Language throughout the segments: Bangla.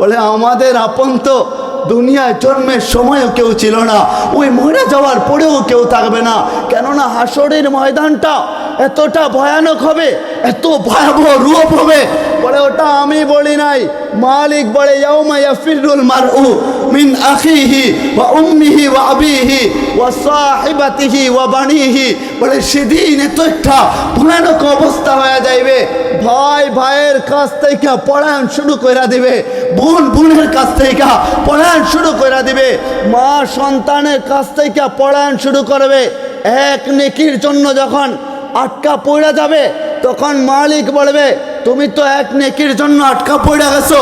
বলে আমাদের আপন তো দুনিয়ায় জন্মের সময়ও কেউ ছিল না, ওই মরে যাওয়ার পরেও কেউ থাকবে না। কেননা হাসরের ময়দানটা এতটা ভয়ানক হবে, এত ভয়াবহ রূপ হবে। বলে ওটা আমি বলি নাই, মালিক বলে ইয়াউমা ইয়াফিরুল মারউ মিন আখিহি ওয়া উম্মিহি ওয়া আবিহি ওয়া সাহিবাতিহি ওয়া বানিহি। বলে সেদিন এত একটা ভয়ানক অবস্থা হয়ে যাইবে, ভাই ভাইয়ের কাছ থেকে পড়ান শুরু করে দিবে, বোন বোনের কাছ থেকে পড়ান শুরু করে দিবে, মা সন্তানের কাছ থেকে পড়ান শুরু করবে। এক নেকির জন্য যখন আটকা পড়ে যাবে তখন মালিক বলবে তুমি তো এক নেকির জন্য আটকা পড়ে গেছো,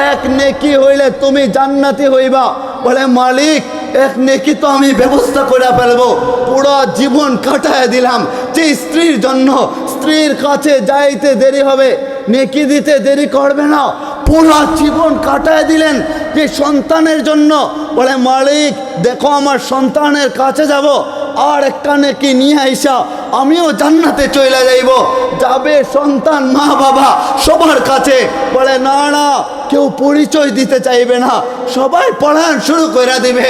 এক নেকি হইলে তুমি জান্নাতি হইবা। বলে মালিক এক নেকি তো আমি ব্যবস্থা করে ফেলবো, পুরো জীবন কাটায় দিলাম যে স্ত্রীর জন্য, স্ত্রীর কাছে যাইতে দেরি হবে, নেকি দিতে দেরি করবে না, পুরো জীবন কাটায় দিলেন যে সন্তানের জন্য। বলে মালিক দেখো আমার সন্তানের কাছে যাব, আর একটা নেকি নিয়ে আইসা আমিও জান্নাতে চলে যাইব। যাবে সন্তান মা বাবা সবার কাছে, বলে না না কেউ পরিচয় দিতে চাইবে না, সবাই পড়ান শুরু করে দিবে।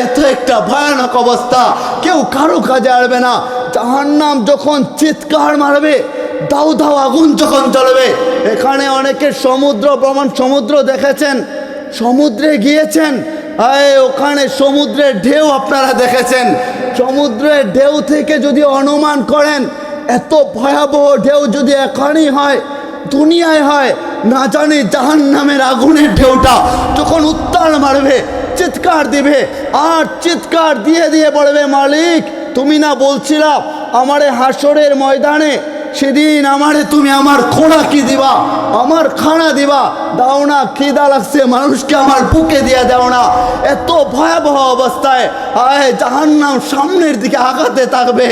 এত একটা ভয়ানক অবস্থা, কেউ কারো কাজে আসবে না। জাহান্নাম যখন চিৎকার মারবে, দাউ দাউ আগুন যখন জ্বলবে। এখানে অনেকে সমুদ্র ভ্রমণ, সমুদ্র দেখেছেন, সমুদ্রে গিয়েছেন, ওখানে সমুদ্রের ঢেউ আপনারা দেখেছেন। সমুদ্রের ঢেউ থেকে যদি অনুমান করেন এত ভয়াবহ ঢেউ যদি এখানেই হয়, দুনিয়ায় হয়, না জানি জাহান্নামের আগুনের ঢেউটা যখন উত্তাল মারবে, চিৎকার দিবে, আর চিৎকার দিয়ে দিয়ে বলবে মালিক তুমি না বলছিলা আমারে হাসরের ময়দানে সেদিন আমারে তুমি আমার খোরাকি দিবা, আমার খানা দিবা, দাও না, খিদা লাগছে মানুষকে আমার বুকে দিয়ে দাও না। এত ভয়াবহ অবস্থায় জাহান্নাম সামনের দিকে আগাতে থাকবে,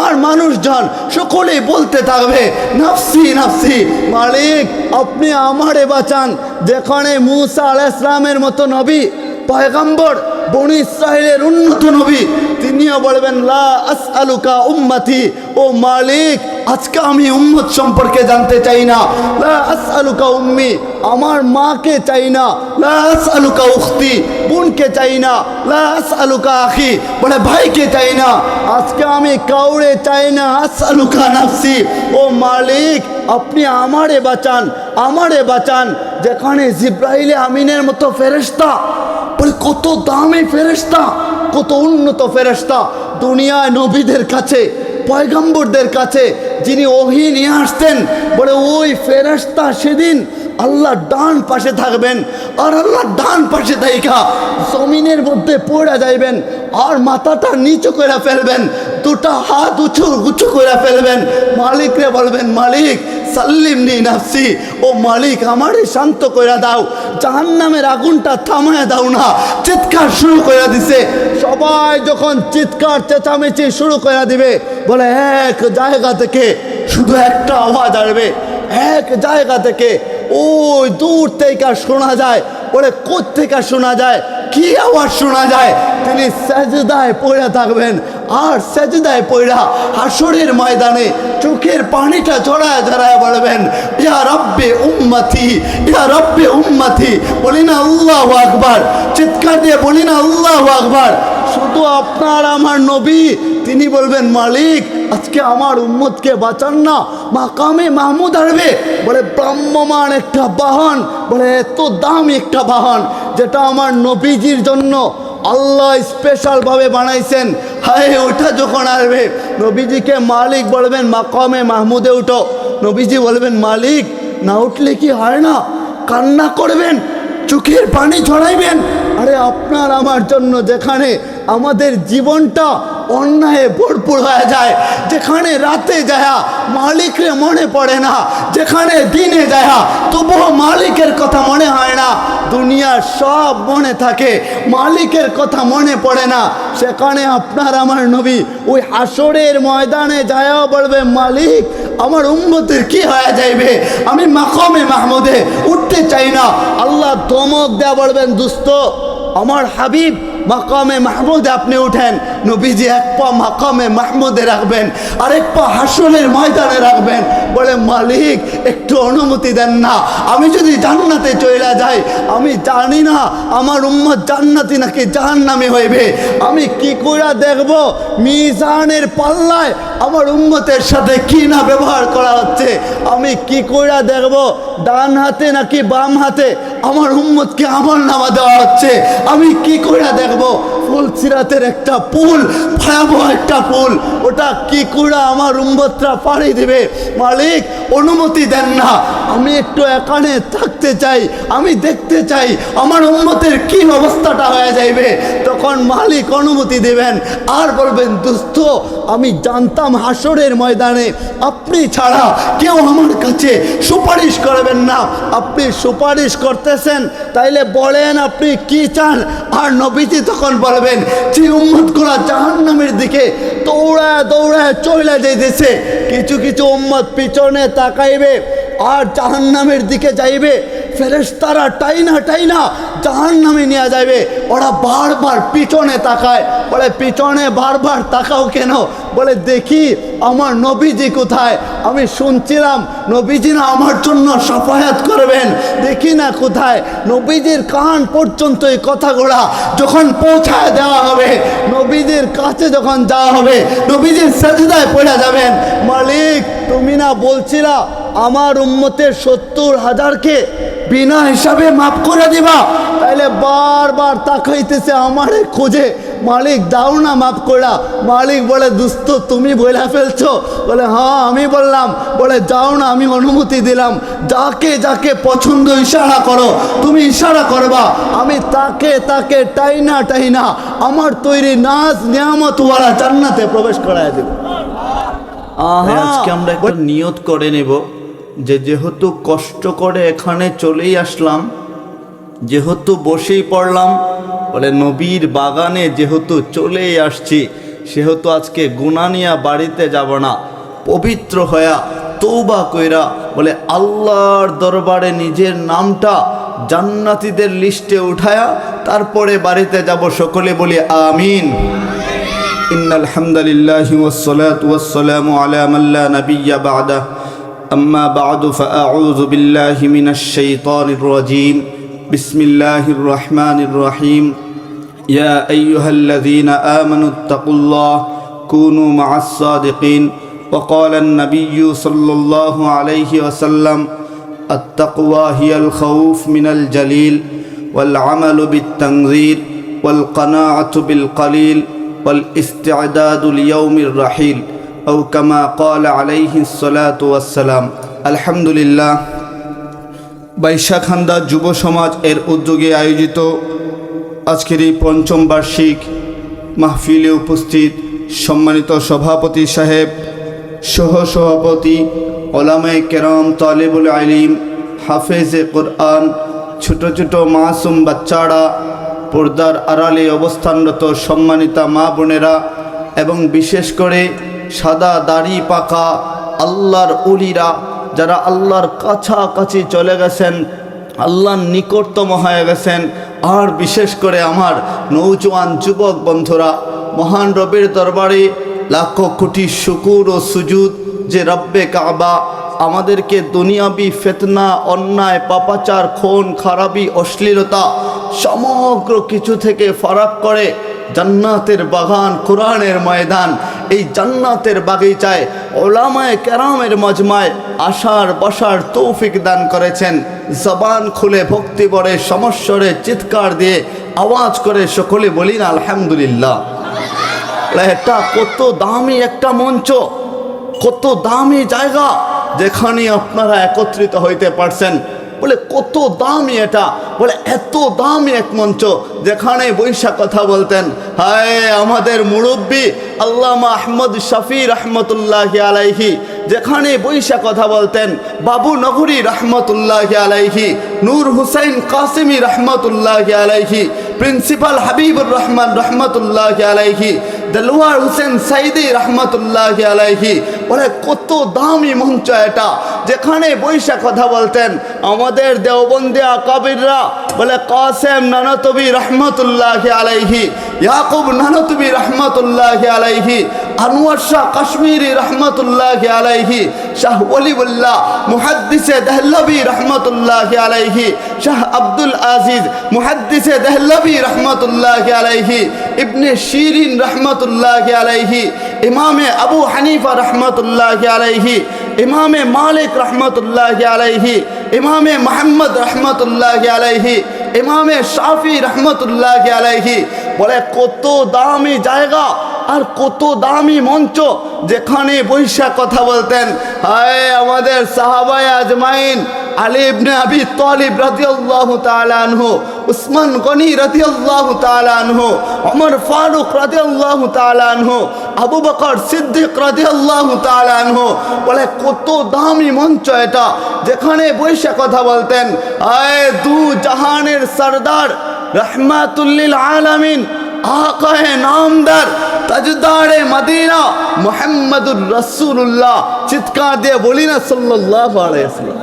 আর মানুষজন সকলেই বলতে থাকবে নাফসি নাফসি। মালিক আপনি আমারে বাঁচান। যেখানে মুসা আলাইহিস সালামের মতো নবী, পয়গম্বর, বনি ইসরাইলের উন্নত নবী, তিনিও বলবেন লা আসআলুকা উম্মতি, ও মালিক আজকে আমি উম্মত সম্পর্কে জানতে চাই না। লা আসআলুকা উম্মি, আমার মাকে চাই না। লা আসআলুকা উখতি, বোনকে চাই না। লা আসআলুকা আখি, বলে ভাইকে চাই না। আজকে আমি কাউরে চাই না। আসআলুকা নাফসি, ও মালিক আপনি আমারে বাঁচান, আমারে বাঁচান। যেখানে জিব্রাইলে আমিনের মতো ফেরেশতা, বলে কত দামি ফেরেশতা, কত উন্নত ফেরেশতা, দুনিয়ায় নবীদের কাছে, পয়গম্বরদের কাছে যিনি ওহী নিয়ে আসতেন। বলে ওই ফেরেশতা সেদিন আল্লাহ ডান পাশে থাকবেন, আর আল্লাহ ডান পাশে থাইকা জমিনের মধ্যে পড়ে যাইবেন, আর মাথাটা নিচু করে ফেলবেন, দুটা হাত উঁচু করে ফেলবেন, মালিকরে বলবেন মালিক সাল্লিমনি নাফসি, ও মালিক আমারে শান্ত করে দাও, জাহান্নামের আগুনটা থামায় দাও না। চিৎকার শুরু করে দিছে। সবাই যখন চিৎকার চেঁচামেচি শুরু করে দিবে, বলে এক জায়গা থেকে শুধু একটা আওয়াজ আসবে, এক জায়গা থেকে, ওই দূর থেকে শোনা যায়। বলে কোত্থেকে শোনা যায়, কি আওয়াজ শোনা যায়? তিনি সেজদায় পড়ে থাকবেন, আর সেজদায় পড়া হাসরের ময়দানে চোখের পানিটা ঝরায় ঝরায় বলবেন ইয়া রব্বে উম্মতি, ইয়া রব্বে উম্মতি। বলি না আল্লাহু আকবার, চিৎকার দিয়ে বলি না আল্লাহু আকবার। শুধু আপনার আমার নবী, তিনি বলবেন মালিক আজকে আমার উম্মতকে বাঁচান না, মাকামে মাহমুদ আসবে। বলে ব্রাহ্মমান একটা বাহন, বলে এত দামি একটা বাহন যেটা আমার নবীজির জন্য আল্লাহ স্পেশালভাবে বানাইছেন। হায় ওটা যখন আসবে, নবীজিকে মালিক বলবেন মাকামে মাহমুদে উঠো। নবীজি বলবেন মালিক না উঠলে কি হয় না, কান্না করবেন, চোখের পানি ঝরাইবেন। আরে আপনার আমার জন্য যেখানে আমাদের জীবনটা অন্যায়ে ভরপুর হয়ে যায়, যেখানে রাতে যায়া মালিকরে মনে পড়ে না, যেখানে দিনে যায়া তবুও মালিকের কথা মনে হয় না, দুনিয়ার সব মনে থাকে মালিকের কথা মনে পড়ে না, সেখানে আপনার আমার নবী ওই হাসরের ময়দানে যায়া বলবে মালিক আমার উম্মতের কি হয়ে যাইবে, আমি মাকামে মাহমুদে উঠতে চাই না। আল্লাহ ধমক দেয়া বলবেন দুস্ত আমার হাবিব মাকামে মাহমুদে আপনি উঠেন। নবীজি এক পা মাকামে মাহমুদে রাখবেন, আরেক পা হাসরের ময়দানে রাখবেন। বলে মালিক একটু অনুমতি দেন না, আমি যদি জান্নাতে চলে যাই, আমি জানি না আমার উম্মত জান্নাতি নাকি জাহান্নামী হইবে, আমি কি করে দেখব মিজানের পাল্লায় আমার উম্মতের সাথে কি না ব্যবহার করা হচ্ছে, আমি কি করে দেখব ডান হাতে নাকি বাম হাতে আমার উম্মতকে আমল নামা দেওয়া হচ্ছে, আমি কি করে দেখব ফুলসিরাতের একটা পুল, ভয়াবহ একটা পুল, ওটা কি করে আমার উম্মতরা পাড়ি দিবে, মালিক অনুমতি দেন না, আমি একটু এখানে থাকতে চাই, আমি দেখতে চাই আমার উম্মতের কি অবস্থাটা হয়ে যাইবে। তখন মালিক অনুমতি দেবেন আর বলবেন দোস্ত আমি জানতাম হাসরের ময়দানে আপনি ছাড়া কেউ আমার কাছে সুপারিশ করবেন না, আপনি সুপারিশ করতেছেন তাইলে বলেন আপনি কি চান। আর নবীজি তখন বলবেন যে উম্মতগুলা জাহান্নামের দিকে দৌড়ায় দৌড়ায় চলে যাইতেছে, কিছু কিছু উম্মত পিছনে তাকাইবে আর জাহান্নামের দিকে যাইবে, ফেরেশতারা টাইনা টাইনা জাহান্নামে নিয়ে যাবে, ওরা বারবার পিছনে তাকায়, বলে পিছনে বারবার তাকাও কেন, বলে দেখি আমার নবীজি কোথায়, আমি শুনছিলাম নবীজি না আমার জন্য শাফায়াত করবেন, দেখি না কোথায়, নবীজির কান পর্যন্ত এই কথাগুলা যখন পৌঁছায় দেওয়া হবে, নবীজির কাছে যখন যাওয়া হবে, নবীজির সাজদায় পড়ে যাবেন, মালিক তুমি না বলছিলা আমার উম্মতের 70,000কে বিনা হিসাবে মাফ করে দিবা, তাইলে বারবার তাকাইতেছে আমারে খুঁজে, মালিক দাও না মাফ করা। মালিক বলে দোস্ত তুমি বলে ফেলছো, বলে হ্যাঁ আমি বললাম, বলে যাও না আমি অনুমতি দিলাম, যাকে যাকে পছন্দ ইশারা করো, তুমি ইশারা করবা, আমি তাকে তাকে টাইনা টাইনা আমার তৈরি নাজ নিয়ামত ওয়ালা জান্নাতে প্রবেশ করায় দেব। আজকে আমরা একটা নিয়ত করে নেব যে যেহেতু কষ্ট করে এখানে চলেই আসলাম, যেহেতু বসেই পড়লাম, বলে নবীর বাগানে যেহেতু চলেই আসছি, সেহেতু আজকে গুনাহ নিয়া বাড়িতে যাব না, পবিত্র হয়া তওবা কইরা বলে আল্লাহর দরবারে নিজের নামটা জান্নাতীদের লিস্টে উঠায়া তারপরে বাড়িতে যাব। সকলে বলি আমিন। ইন্নাল হামদুলিল্লাহি ওয়াসসালাতু ওয়াসসালামু আলা মান লা নাবিয়্যা বা'দা আম্মা বা'দু ফাআউযু বিল্লাহি মিনাশ শাইতানির রাজীম বিসমিল্লাহির রহমানির রহিম ইয়া আইয়ুহাল্লাযীনা আমানুত্তাকুল্লাহ কুনু মা'আস সাদিকিন ওয়া ক্বালা আন-নাবিয়্যু সাল্লাল্লাহু আলাইহি ওয়াসাল্লাম আত-তাকওয়া হিয়াল খাউফ মিনাল জালিল ওয়াল আমালু বিত-তানযীর ওয়াল কানাআতু বিল কলিল والاستعداد ليوم الرحيل أو كما قال عليه الصلاة والسلام। আলহামদুলিল্লাহ, বাইশাখান্দা যুব সমাজ এর উদ্যোগে আয়োজিত আজকের এই পঞ্চম বার্ষিক মাহফিলে উপস্থিত সম্মানিত সভাপতি সাহেব, সহসভাপতি, ওলামায়ে কেরাম, তালেবুল ইলম, হাফেজে কোরআন, ছোট ছোট মাসুম বাচ্চারা, পর্দার আড়ালে অবস্থানরত সম্মানিতা মা বোনেরা এবং বিশেষ করে সাদা দাড়ি পাকা আল্লাহর উলিরা, যারা আল্লাহর কাছাকাছি চলে গেছেন, আল্লাহর নিকটতম হয়ে গেছেন, আর বিশেষ করে আমার নৌজওয়ান যুবক বন্ধুরা, মহান রবের দরবারে লাখো কোটি শুকুর ও সুজুদ যে রব্বে কাবা আমাদেরকে দুনিয়াবি ফিতনা, অন্যায়, পাপাচার, খুন খারাপি, অশ্লীলতা সমগ্র কিছু থেকে ফারাক করে জান্নাতের বাগান, কোরআনের ময়দান, এই জান্নাতের বাগিচায় ওলামায়ে কেরামের মজমায় আসার বসার তৌফিক দান করেছেন। জবান খুলে ভক্তি ভরে সমস্বরে চিৎকার দিয়ে আওয়াজ করে সকলে বলি না আলহামদুলিল্লাহ। এটা কত দামি একটা মঞ্চ, কত দামি জায়গা যেখানে আপনারা একত্রিত হইতে পারছেন, বলে কত দামি এটা, বলে এত দামি এক মঞ্চ যেখানে বৈশা কথা বলতেন। হায় আমাদের মুরব্বী আল্লামা আহমদ শফি রহমতুল্লাহি আলাইহি যেখানে বৈশা কথা বলতেন, বাবু নগরী রহমতুল্লাহি আলাইহি, নূর হুসাইন কাসিমি রহমতুল্লাহি আলাইহি, প্রিন্সিপাল হাবিবুর রহমান রহমতুল্লাহি আলাইহি, দেলোয়ার হুসেন সাইদি রহমতুল্লাহি আলাইহি, বলে কত দামি মঞ্চ এটা যেখানে বৈশা কথা বলতেন আমাদের দেওবন্দি আকাবিররা, বলে কাসেম নানতবি রহমতুল্লাহি আলাইহি, ইয়াকুব নানতবি রহমতুল্লাহি আলাইহি, আনোয়ার শাহ কাশ্মীরি রহমতুল্লাহি আলাইহি, শাহ ওলিউল্লাহ মুহাদ্দিসে দেহলভী রহমতুল্লাহি আলাইহি, শাহ আব্দুল আজিজ মুহাদ্দিসে দেহলভী রহমতুল্লাহি আলাইহি, ইবনে শিরিন রহমতুল্লাহি আলাইহি, ইমামে আবু হানিফা রহমতুল্লাহি আলাইহি, ইমামে মালিক রহমতুল্লাহি আলাইহি, ইমামে মোহাম্মদ রহমতুল্লাহি আলাইহি, ইমামে শাফি রহমতুল্লাহি আলাইহি। বলে কত দামি জায়গা আর কত দামি মঞ্চ, যেখানে বৈশা কথা বলতেন। হায় আমাদের সাহাবায়ে আজমাইন, আলী ইবনে আবি তালিব রাদিয়াল্লাহু তাআলা আনহু, উসমান গনি রাদিয়াল্লাহু তাআলা আনহু, ওমর ফারুক রাদিয়াল্লাহু তাআলা আনহু, আবু বকর সিদ্দিক রাদিয়াল্লাহু তাআলা আনহু। বলে কত দামি মঞ্চ এটা, যেখানে বৈশা কথা বলতেন। আয় দু জাহানের সরদার, রহমাতুল লিল আলামিন, আকায়ে নামদার, তাজদারে মদিনা মুহাম্মদুর রাসূলুল্লাহ। চিৎকার দিয়ে বলি না সাল্লাল্লাহু আলাইহি ওয়াসাল্লাম।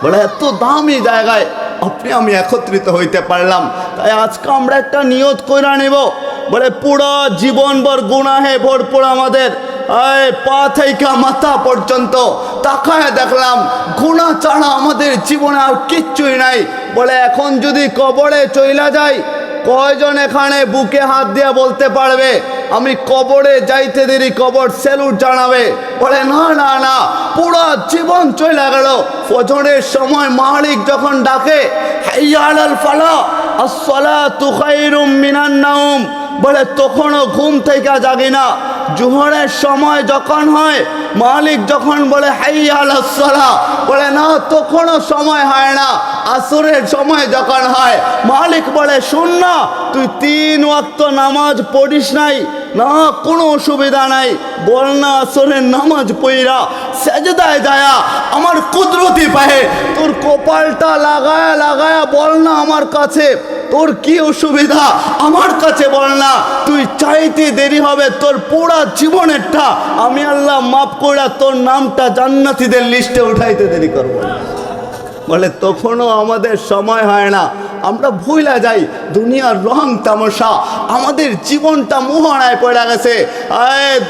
বলে এত দামি জায়গায় আপনি আমি একত্রিত হইতে পারলাম। তাই আজকে আমরা একটা নিয়ত কইরা নেব। বলে পুরো জীবনভর গুনাহে ভরপুর আমাদের, পা থেকে মাথা পর্যন্ত তাকায় দেখলাম গুনাহ ছাড়া আমাদের জীবনে আর কিচ্ছুই নাই। বলে এখন যদি কবরে চইলা যাই, কয়জন এখানে বুকে হাত দিয়ে বলতে পারবে আমি কবরে যাইতে দেরি কবর স্যালুট জানাবে? বলে না না না, পুরো জীবন চলে গেল। ফজরের সময় মালিক যখন ডাকে হাইয়া আলাল ফালাহ, আসসালাতু খায়রুম মিনান নাওম, বলে তখনও ঘুম থেকে জাগি না। জোহরের সময় যখন হয়, মালিক যখন বলে হাইয়া আলাস সালাহ, বলে না তখনও সময় হয় না। আসরের সময় যখন হয়, মালিক বলে শুন না, তুই 3 ওয়াক্ত নামাজ পড়িস নাই না, কোনো অসুবিধা নাই, বল না আসরের নামাজ পইরা সেজদায় যায়া আমার কুদরতি পায়ে তোর কপালটা লাগায়া লাগায়া বল না আমার কাছে তোর কি অসুবিধা, আমার কাছে বল না। তুই চাইতে দেরি হবে, তোর পুরা জীবনেরটা আমি আল্লাহ মাফ কইরা তোর নামটা জান্নাতীদের লিস্টে উঠাইতে দেরি করবো। বলে তখনও আমাদের সময় হয় না, আমরা ভুলে যাই দুনিয়ার রং তামাশা, আমাদের জীবনটা মোহনায় পড়ে গেছে।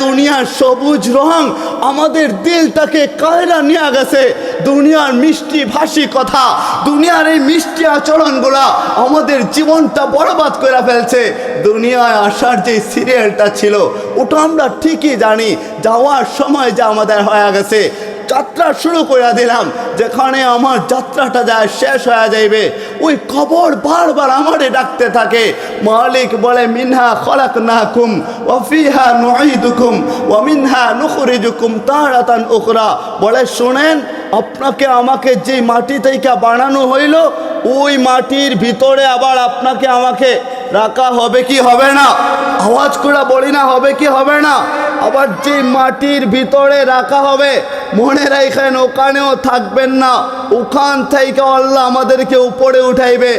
দুনিয়ার সবুজ রং আমাদের দিলটাকে কায়রা নিয়ে গেছে। দুনিয়ার মিষ্টি ভাষী কথা, দুনিয়ার এই মিষ্টি আচরণগুলা আমাদের জীবনটা বরবাদ করে ফেলছে। দুনিয়ায় আসার যে সিরিয়ালটা ছিল ওটা আমরা ঠিকই জানি, যাওয়ার সময় যা আমাদের হয়ে গেছে। যাত্রা শুরু করে দিলাম, যেখানে আমার যাত্রাটা যায় শেষ হয়ে যাইবে, ওই কবর বারবার আমারে ডাকতে থাকে। মালিক বলে মিনহা খলাকনাকুম ওয়া ফিহা নুঈদুকুম ওয়া মিনহা নুখরিজুকুম তারাতান উখরা। বলে শুনেন, আপনাকে আমাকে যে মাটি থেকে বানানো হইল, ওই মাটির ভিতরে আবার আপনাকে আমাকে রাখা হবে কি হবে না? আওয়াজ করে বলি না, হবে কি হবে না? আবার যে মাটির ভিতরে রাখা হবে, মনে রাখেন ওখানেও থাকবেন না, ওখান থেকে আল্লাহ আমাদেরকে উপরে উঠাইবে।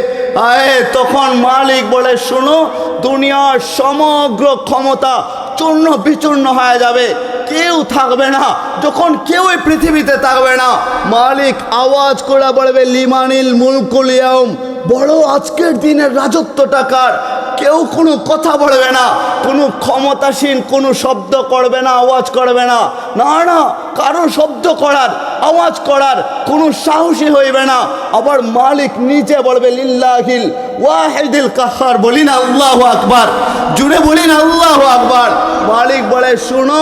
তখন মালিক বলে শোনো, দুনিয়ার সমগ্র ক্ষমতা চূর্ণ বিচূর্ণ হয়ে যাবে, কেউ থাকবে না। যখন কেউই পৃথিবীতে থাকবে না, মালিক আওয়াজ করে বলবে লিমানিল মুলকুল ইয়াউম, বড় আজকের দিনের রাজত্বটা কার? কেউ কোনো কথা বলবে না, কোনো ক্ষমতাসীন কোনো শব্দ করবে না, আওয়াজ করবে না। না না, কারো শব্দ করার আওয়াজ করার কোনো সাহসী হইবে না। আবার মালিক নিচে বলবে লিল্লাহিল ওয়াহিদিল কাহ্হার, বলি না আল্লাহু আকবার, জুড়ে বলি না আল্লাহু আকবার। মালিক বলে শুনো,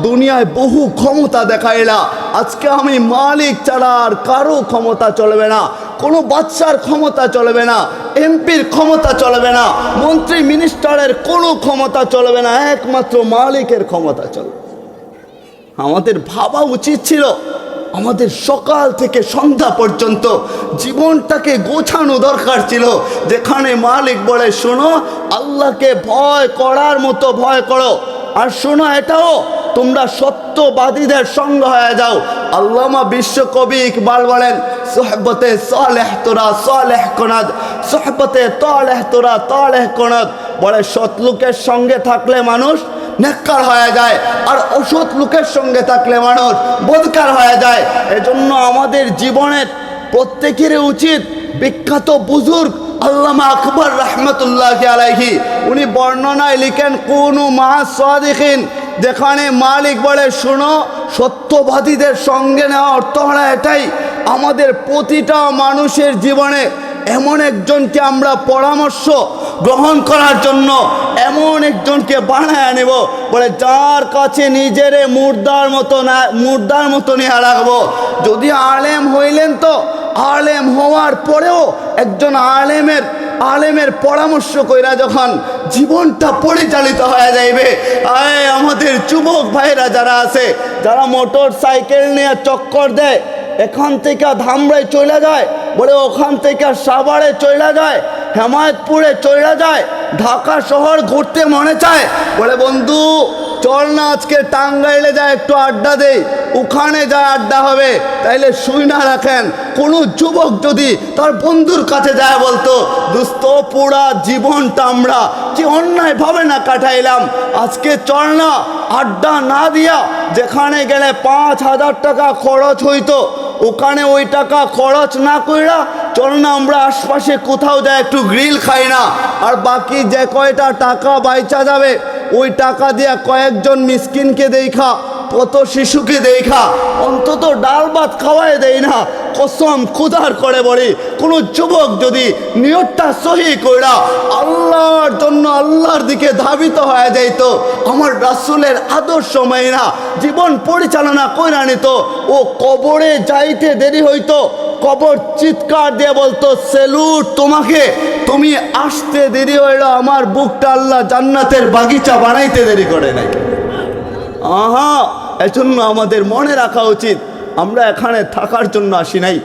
দুনিয়ায় বহু ক্ষমতা দেখাইলা, আজকে আমি মালিক ছাড়া আর কারো ক্ষমতা চলবে না। কোনো বাচ্চার ক্ষমতা চলবে না, এমপির ক্ষমতা চলবে না, মন্ত্রী মিনিস্টারের কোনো ক্ষমতা চলবে না, একমাত্র মালিকের ক্ষমতা চলবে। আমাদের ভাবা উচিত ছিল, আমাদের সকাল থেকে সন্ধ্যা পর্যন্ত জীবনটাকে গোছানো দরকার ছিল, যেখানে মালিক বলে শোনো, আল্লাহকে ভয় করার মতো ভয় করো। আর শোনো এটাও, তোমরা সত্যবাদীদের সঙ্গ হয়ে যাও। আল্লামা বিশ্বকবি ইকবাল বলেন, সোহবতে সালেহ তোরা সালেহ কোনাদ, সোহবতে তালেহ তোরা তালেহ কোনাদ। বলে সৎ লোকের সঙ্গে থাকলে মানুষ নেককার হয়ে যায়, আর অসৎ লোকের সঙ্গে থাকলে মানুষ বদকার হয়ে যায়। এজন্য আমাদের জীবনের প্রত্যেকেরই উচিত, বিখ্যাত বুজুর্গ আল্লামা আকবর রহমতুল্লাহি আলাইহি উনি বর্ণনায় লিখেন, কুনু মা সাদিকিন যেখানে মালিক বলে শুনো, সত্যবাদীদের সঙ্গে নেওয়া অর্থ হলো এটাই, আমাদের প্রতিটা মানুষের জীবনে এমন একজনকে আমরা পরামর্শ গ্রহণ করার জন্য এমন একজনকে বানায় নেব, বলে যার কাছে নিজেরে মুর্দার মতো নিয়ে রাখবো। যদি আলেম হইলেন তো আলেম হওয়ার পরেও একজন আলেমের পরামর্শ কইরা যখন জীবনটা পরিচালিত হয়ে যাইবে, আমাদের যুবক ভাইরা যারা আছে, যারা মোটর সাইকেল নিয়ে চক্কর দেয়, এখান থেকে ধামরায় চলে যায়, বলে ওখান থেকে সাভারে চলে যায়, হেমায়তপুরে চলে যায়, ঢাকা শহর ঘুরতে মনে চায়, বলে বন্ধু চল না আজকে টাঙ্গাইলে যায় একটু আড্ডা দেই, ওখানে যায় আড্ডা হবে। তাইলে শুই না রাখেন, কোনো যুবক যদি তার বন্ধুর কাছে যায় বলতো, দোস্ত পুরা জীবনটা আমরা কি অন্যায়ভাবে না কাটাইলাম, আজকে চল না আড্ডা না দিয়া যেখানে গেলে 5,000 টাকা খরচ হইতো, ওখানে ওই টাকা খরচ না কইরা চল না আমরা আশপাশে কোথাও যায় একটু গ্রিল খাই না, আর বাকি যে কয়টা টাকা বাইচা যাবে ওই টাকা দিয়া কয়েকজন মিসকিনকে দেখা, কত শিশুকে দেখা অন্তত ডাল ভাত খাওয়াই দেয় না। কসম খুদার করে বলি, কোনো যুবক যদি নিয়তটা সহি কইরা আল্লাহর জন্য আল্লাহর দিকে ধাবিত হয়ে যাইত, আমার রাসূলের আদর্শ মাইনা জীবন পরিচালনা কইরা নিত, ও কবরে যাইতে দেরি হইতো, কবর চিৎকার দিয়ে বলতো সেলুট তোমাকে, তুমি আসতে দেরি হইল, আমার বুকটা আল্লাহ জান্নাতের বাগিচা বানাইতে দেরি করে নাই। এজন্য আমাদের মনে রাখা উচিত, আমরা এখানে থাকার জন্য আসি নাই,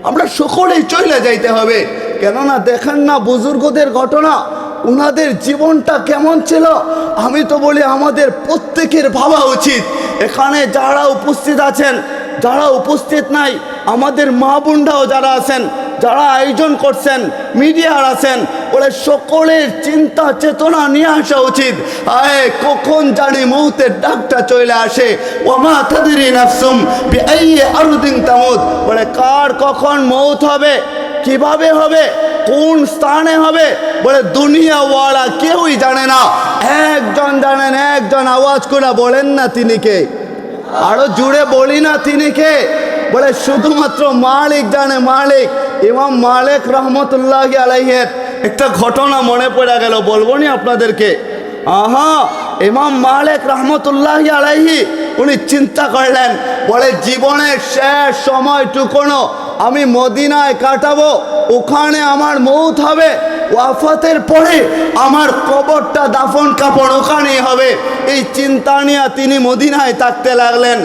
আমরা সকলেই চলে যাইতে হবে। কেননা দেখেন না বুজুর্গদের ঘটনা, ওনাদের জীবনটা কেমন ছিল। আমি তো বলি আমাদের প্রত্যেকের ভাবা উচিত, এখানে যারা উপস্থিত আছেন, যারা উপস্থিত নাই, আমাদের মা বোনরাও যারা আছেন, যারা আয়োজন করছেন, মিডিয়ার আছেন, বলে সকলের চিন্তা চেতনা নিয়ে আসা উচিত। কখন জানি মৌতের ডাকটা চলে আসে, ওমা তাদরি নাফসুম বিআইয়ি আরদিন তামুত, বলে কার কখন মৌত হবে, কিভাবে হবে, কোন স্থানে হবে, বলে দুনিয়াওয়ালা কেউই জানে না, একজন জানেন, একজন আওয়াজ করে বলেন না তিনি কে, আরো জুড়ে বলি না তিনি কে, বলে শুধুমাত্র মালিক জানে, মালিক। ইমাম মালিক রহমতুল্লাহি আলাইহির একটা ঘটনা মনে পড়ে গেল, বলবো নি আপনাদেরকে। ইমাম মালিক রহমতুল্লাহি আলাইহি উনি চিন্তা করলেন, বলে জীবনের শেষ সময়টুকুনো আমি মদিনায় কাটাবো, ওখানে আমার মৌত হবে, ওয়াফাতের পরে আমার কবরটা দাফন কাপড় ওখানেই হবে। এই চিন্তা নিয়ে তিনি মদিনায় থাকতে লাগলেন।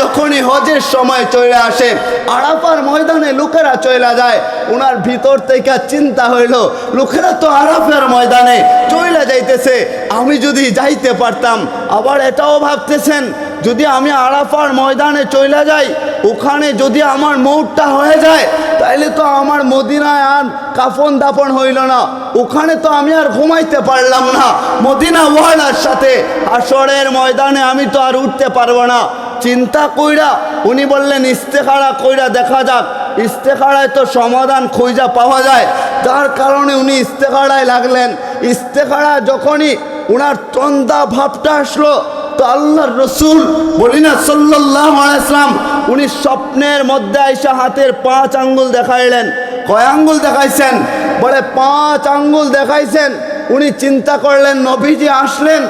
যখনই হজের সময় চলে আসে, আরাফার ময়দানে লোকেরা চলে যায়, ওনার ভিতর থেকে চিন্তা হইল, লোকেরা তো আরাফার ময়দানে চলে যাইতেছে, আমি যদি যাইতে পারতাম। আবার এটাও ভাবতেছেন, যদি আমি আরাফার ময়দানে চলে যাই, ওখানে যদি আমার মৌতটা হয়ে যায়, তাইলে তো আমার মদিনায় আর কাফন দাফন হইল না, ওখানে তো আমি আর ঘুমাইতে পারলাম না, মদিনা ওয়ালার সাথে হাশরের ময়দানে আমি তো আর উঠতে পারবো না। চিন্তা কইরা উনি বললেন ইস্তেখারা কইরা দেখা যাক, ইস্তেখারায় তো সমাধান খুঁজা পাওয়া যায়, তার কারণে উনি ইস্তেখারায় লাগলেন। ইস্তেখারা যখনই উনার তন্দা ভাবটা আসলো, তো আল্লাহর রসুল বলি না সাল্লাল্লাহু আলাইহি ওয়াসাল্লাম, উনি স্বপ্নের মধ্যে আইসা হাতের 5 আঙ্গুল দেখাইলেন। কয় আঙ্গুল দেখাইছেন, বলে 5 আঙ্গুল দেখাইছেন। উনি চিন্তা করলেন নবীজি আসলেন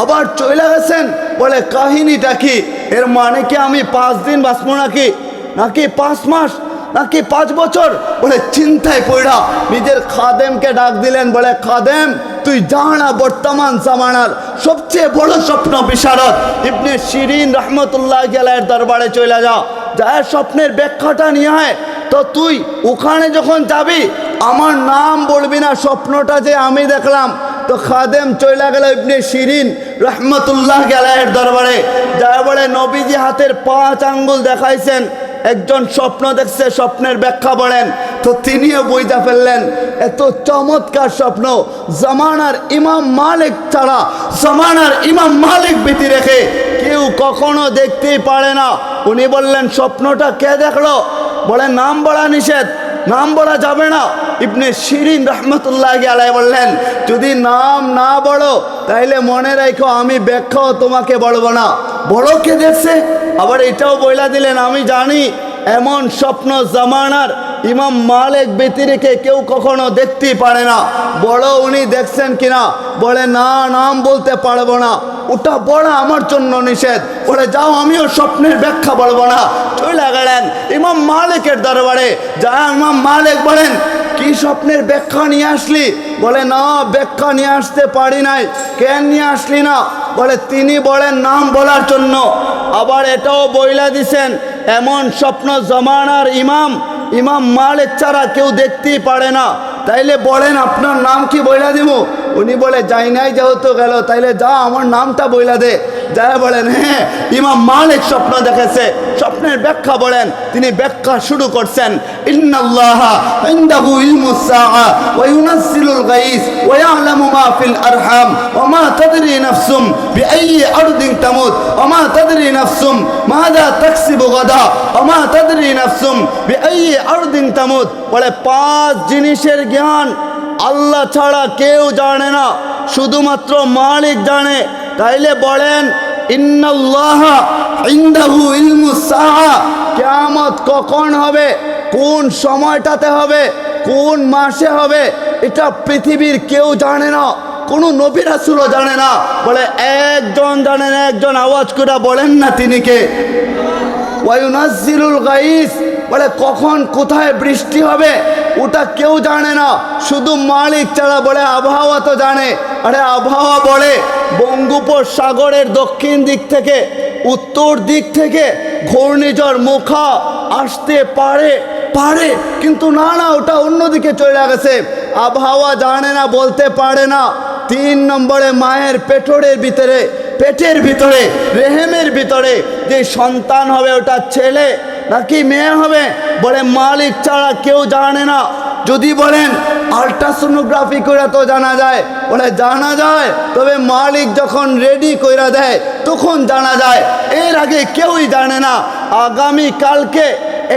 আবার চলে গেছেন, বলে কাহিনীটা কি, এর মানে কি আমি 5 দিন বাঁচবো নাকি 5 মাস নাকি 5 বছর। বলে চিন্তায় পড়া নিজের খাদেমকে ডাক দিলেন, বলে খাদেম তুই জানা বর্তমান জামানার সবচেয়ে বড় স্বপ্ন বিশারদ ইবনে শিরিন রহমতুল্লাহি আলাইহির দরবারে চলে যা, যায় স্বপ্নের ব্যাখ্যাটা নিয়ে আয়। তো তুই ওখানে যখন যাবি আমার নাম বলবি না, স্বপ্নটা যে আমি দেখলাম। তো খাদেম চলে গেল ইবনে শিরিন রহমতুল্লাহি আলাইহির দরবারে, যায় বলে নবীজি হাতের 5 আঙ্গুল দেখাইছেন, একজন স্বপ্ন দেখছে, স্বপ্নের ব্যাখ্যা বলেন। তো তিনিও বুঝা ফেললেন এত চমৎকার স্বপ্ন জামানার ইমাম মালিক ছাড়া, জামানার ইমাম মালিক ব্যতী রেখে কেউ কখনো দেখতেই পারে না। উনি বললেন স্বপ্নটা কে দেখলো, বলে নাম বলা নিষেধ, নাম বলা যাবে না। ইবনে শিরিন রহমতুল্লাহি আলাইহি বললেন, যদি নাম না বলো তাইলে মনে রাখো আমি ব্যাখ্যাও তোমাকে বলবো না। বড় কে দেখছে? আবার এটাও বইলা দিলেন, আমি জানি এমন স্বপ্ন জামানার ইমাম মালিক ব্যতিরেকে কেউ কখনো দেখতেই পারে না। বড় উনি দেখছেন কিনা? বলে না, নাম বলতে পারবো না, ওটা বড় আমার জন্য নিষেধ। বলে যাও, আমিও স্বপ্নের ব্যাখ্যা বলবো না। চলে গেলেন ইমাম মালিকের দরবারে। যা ইমাম মালিক বলেন, কি স্বপ্নের ব্যাখ্যা নিয়ে আসলি? বলে না, ব্যাখ্যা নিয়ে আসতে পারি নাই। কেন নিয়ে আসলি না? বলে তিনি বলেন নাম বলার জন্য। আবার এটাও বইলা দিছেন, এমন স্বপ্ন জমানার ইমাম মালিক ছাড়া কেউ দেখতেই পারে না। তাইলে বলেন আপনার নাম কি বইলা দিব? উনি বলে যাই নাই, যেহেতু গেল তাইলে যা আমার নামটা বইলা দে। যাই বলেন হ্যাঁ ইমাম মালিক স্বপ্ন দেখেছে। স্বপ্নের ব্যাখ্যা বলেন, তিনি ব্যাখ্যা শুরু করছেন, ইন্নাল্লাহা ইনদাহু ইলমুস সাআ ওয়া ইউনাজ্জিলুল গায়স ওয়া ইয়ালামু মা ফিল আরহাম ওয়া মা তাদরি নাফসুম বিআইয়ি আরদিন তামুত ওয়া মা তাদরি নাফসুম মাযা তাকসিবু গাদা ওয়া মা তাদরি নাফসুম বিআইয়ি আরদিন তামুত। বলে 5 জিনিসের জ্ঞান আল্লাহ ছাড়া কেউ জানে না, শুধুমাত্র মালিক জানে। তাইলে বলেন ইন্নাল্লাহা ইনদাহু ইলমুস সাআ, কিয়ামত কখন হবে, কোন সময়টাতে হবে, কোন মাসে হবে, এটা পৃথিবীর কেউ জানে না, কোনো নবী রাসূলও জানে না। বলে একজন জানেন, একজন আওয়াজ করে বলেন না তিনি কে? ওয়া ইউনাজ্জিলুল গায়স, বলে কখন কোথায় বৃষ্টি হবে ওটা কেউ জানে না, শুধু মালিক ছাড়া। বলে আবহাওয়া তো জানে। আরে আবহাওয়া বলে বঙ্গোপসাগরের দক্ষিণ দিক থেকে উত্তর দিক থেকে ঘূর্ণিঝড় মুখা আসতে পারে, কিন্তু না, ওটা অন্যদিকে চলে গেছে। আবহাওয়া জানে না, বলতে পারে না। 3 নম্বরে মায়ের পেটের ভিতরে রেহেমের ভিতরে যে সন্তান হবে ওটা ছেলে নাকি মেয়ে হবে, বলে মালিক ছাড়া কেউ জানে না। যদি বলেন আল্ট্রাসোনোগ্রাফি করে তো জানা যায়, বলে জানা যায়, তবে মালিক যখন রেডি কইরা দেয় তখন জানা যায়, এর আগে কেউই জানে না। আগামী কালকে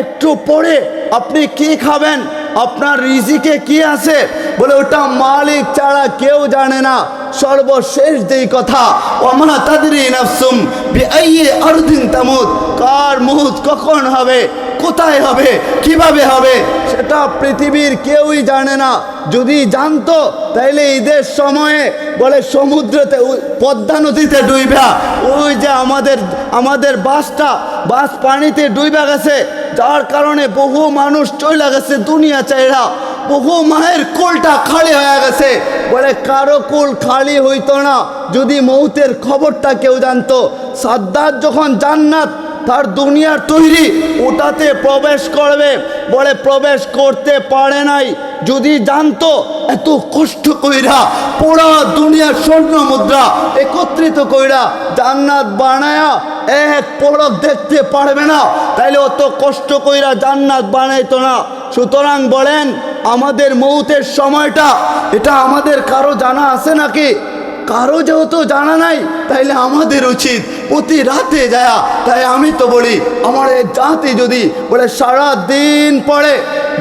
একটু পরে আপনি কি খাবেন, আপনার রিজিকে কি আছে, বলে ওটা মালিক ছাড়া কেউ জানে না। সর্বশেষ যেই কথা, ওমা তাদরি নাফসুম বিআইয়ি আরদিন তামুত, কার মউত কখন হবে, কোথায় হবে, কিভাবে হবে, সেটা পৃথিবীর কেউই জানে না। যদি জানতো তাইলে ঈদের সময়ে বলে সমুদ্রতে পদ্মা নদীতে ডুইবা, ওই যে আমাদের বাস পানিতে ডুইবা গেছে, যার কারণে বহু মানুষ চলে গেছে দুনিয়া চাইরা, বহু মায়ের কোলটা খালি হয়ে গেছে। বলে কারো কোল খালি হইতো না যদি মৌতের খবরটা কেউ জানতো। সাদ্দাত যখন জান্নাত তার দুনিয়ার তৈরি ওটাতে প্রবেশ করবে, বলে প্রবেশ করতে পারে নাই। যদি জানতো এত কষ্ট কইরা পুরা দুনিয়ার স্বর্ণ মুদ্রা একত্রিত কইরা জান্নাত বানায়া এক পলক দেখতে পারবে না, তাইলে অত কষ্ট কইরা জান্নাত বানাইতো না। সুতরাং বলেন আমাদের মৌতের সময়টা এটা আমাদের কারো জানা আছে নাকি? কারো যেহেতু জানা নাই, তাইলে আমাদের উচিত প্রতি রাতে যায়। তাই আমি তো বলি আমার এই জাতি যদি বলে সারা দিন পরে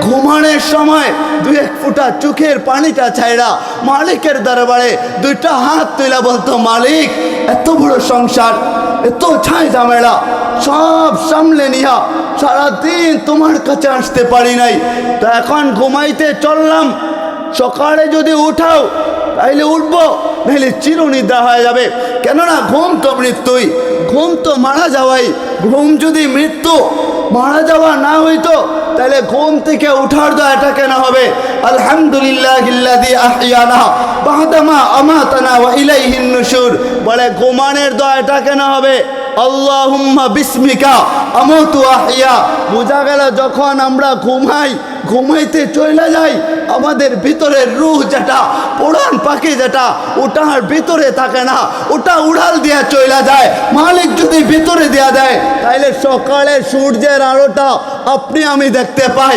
ঘুমানোর সময় 2-1 ফোঁটা চোখের পানিটা ছাইরা মালিকের দরবারে 2টা হাত তুলে বলতো, মালিক এত বড় সংসার, এত ছাই ঝামেলা সব সামলে নিয়া সারাদিন তোমার কাছে আসতে পারি নাই, তো এখন ঘুমাইতে চললাম, সকালে যদি উঠাও তাইলে উঠবো, নাহলে চিরনিদ্রা হয়ে যাবে। কেননা ঘুম তো মৃত্যুই, ঘুম তো মারা যাওয়াই। ঘুম যদি মৃত্যু মারা যাওয়া না হইতো তাহলে ঘুম থেকে উঠার দোয়াটা কেন হবে? আলহামদুলিল্লাহিল্লাযী আহইয়ানা বা'দামা আমাতানা ওয়া ইলাইহিন নুশুর, বলে ঘুমানোর দোয়াটা কেন হবে? আল্লাহুম্মা বিসমিকা আমুতু আহইয়া। বোঝা গেল যখন আমরা ঘুমাইতে চলে যাই, আমাদের ভিতরের রূহ যেটা, পুরান পাখি যেটা, ওটার ভিতরে থাকে না, ওটা উড়াল দিয়া চলে যায়। মালিক যদি ভিতরে দেয়া দেয় তাইলে সকালে সূর্যের আলোটা আপনি আমি দেখতে পাই।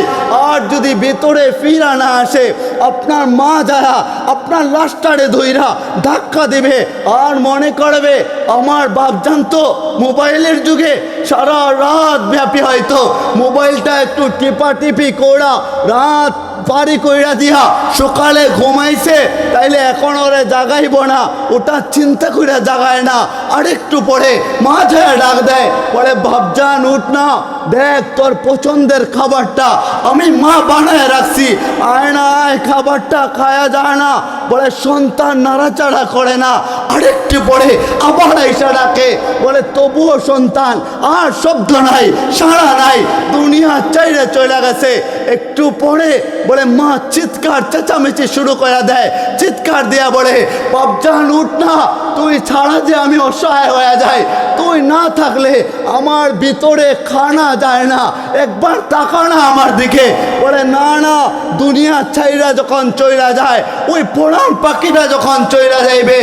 আর যদি ভিতরে ফিরা না আসে, আপনার মা যারা আপনার লাশটারে ধইরা ধাক্কা দিবে আর মনে করবে আমার বাপ জানতো মোবাইলের যুগে সারা রাত ব্যাপী হয়তো মোবাইলটা একটু টিপাটিপি করা রাত পারি কইরা দিয়া সকালে ঘুমাইছে, তাইলে এখন ওরে জাগাইব না, ওটা চিন্তা কইরা জাগায় না। আরেকটু পরে মা যায় ডাক দেয়, বলে বাপজান উঠ না, দেখ তোর পছন্দের খাবারটা আমি মা বানায় রাখছি, আয় না আয়, খাবারটা খায়া যায় না। বলে সন্তান নাড়াচাড়া করে না। আরেকটু পরে আবার আইসা ডাকে, বলে তবুও সন্তান আর শব্দ নাই, সাড়া নাই, দুনিয়া চাইরে চলে গেছে। একটু পরে বলে মা চিৎকার চেঁচামেচি শুরু করে দেয়, চিৎকার দিয়া বলে বাপজান উঠ না, তুই ছাড়া যে আমি অসহায় হয়ে যাই, তুই না থাকলে আমার ভিতরে খানা যায় না, একবার তাকা না আমার দিকে। বলে না না, দুনিয়া চাইরা যখন চইরা যায়, ওই পোড়ান পাখিটা যখন চইরা যাইবে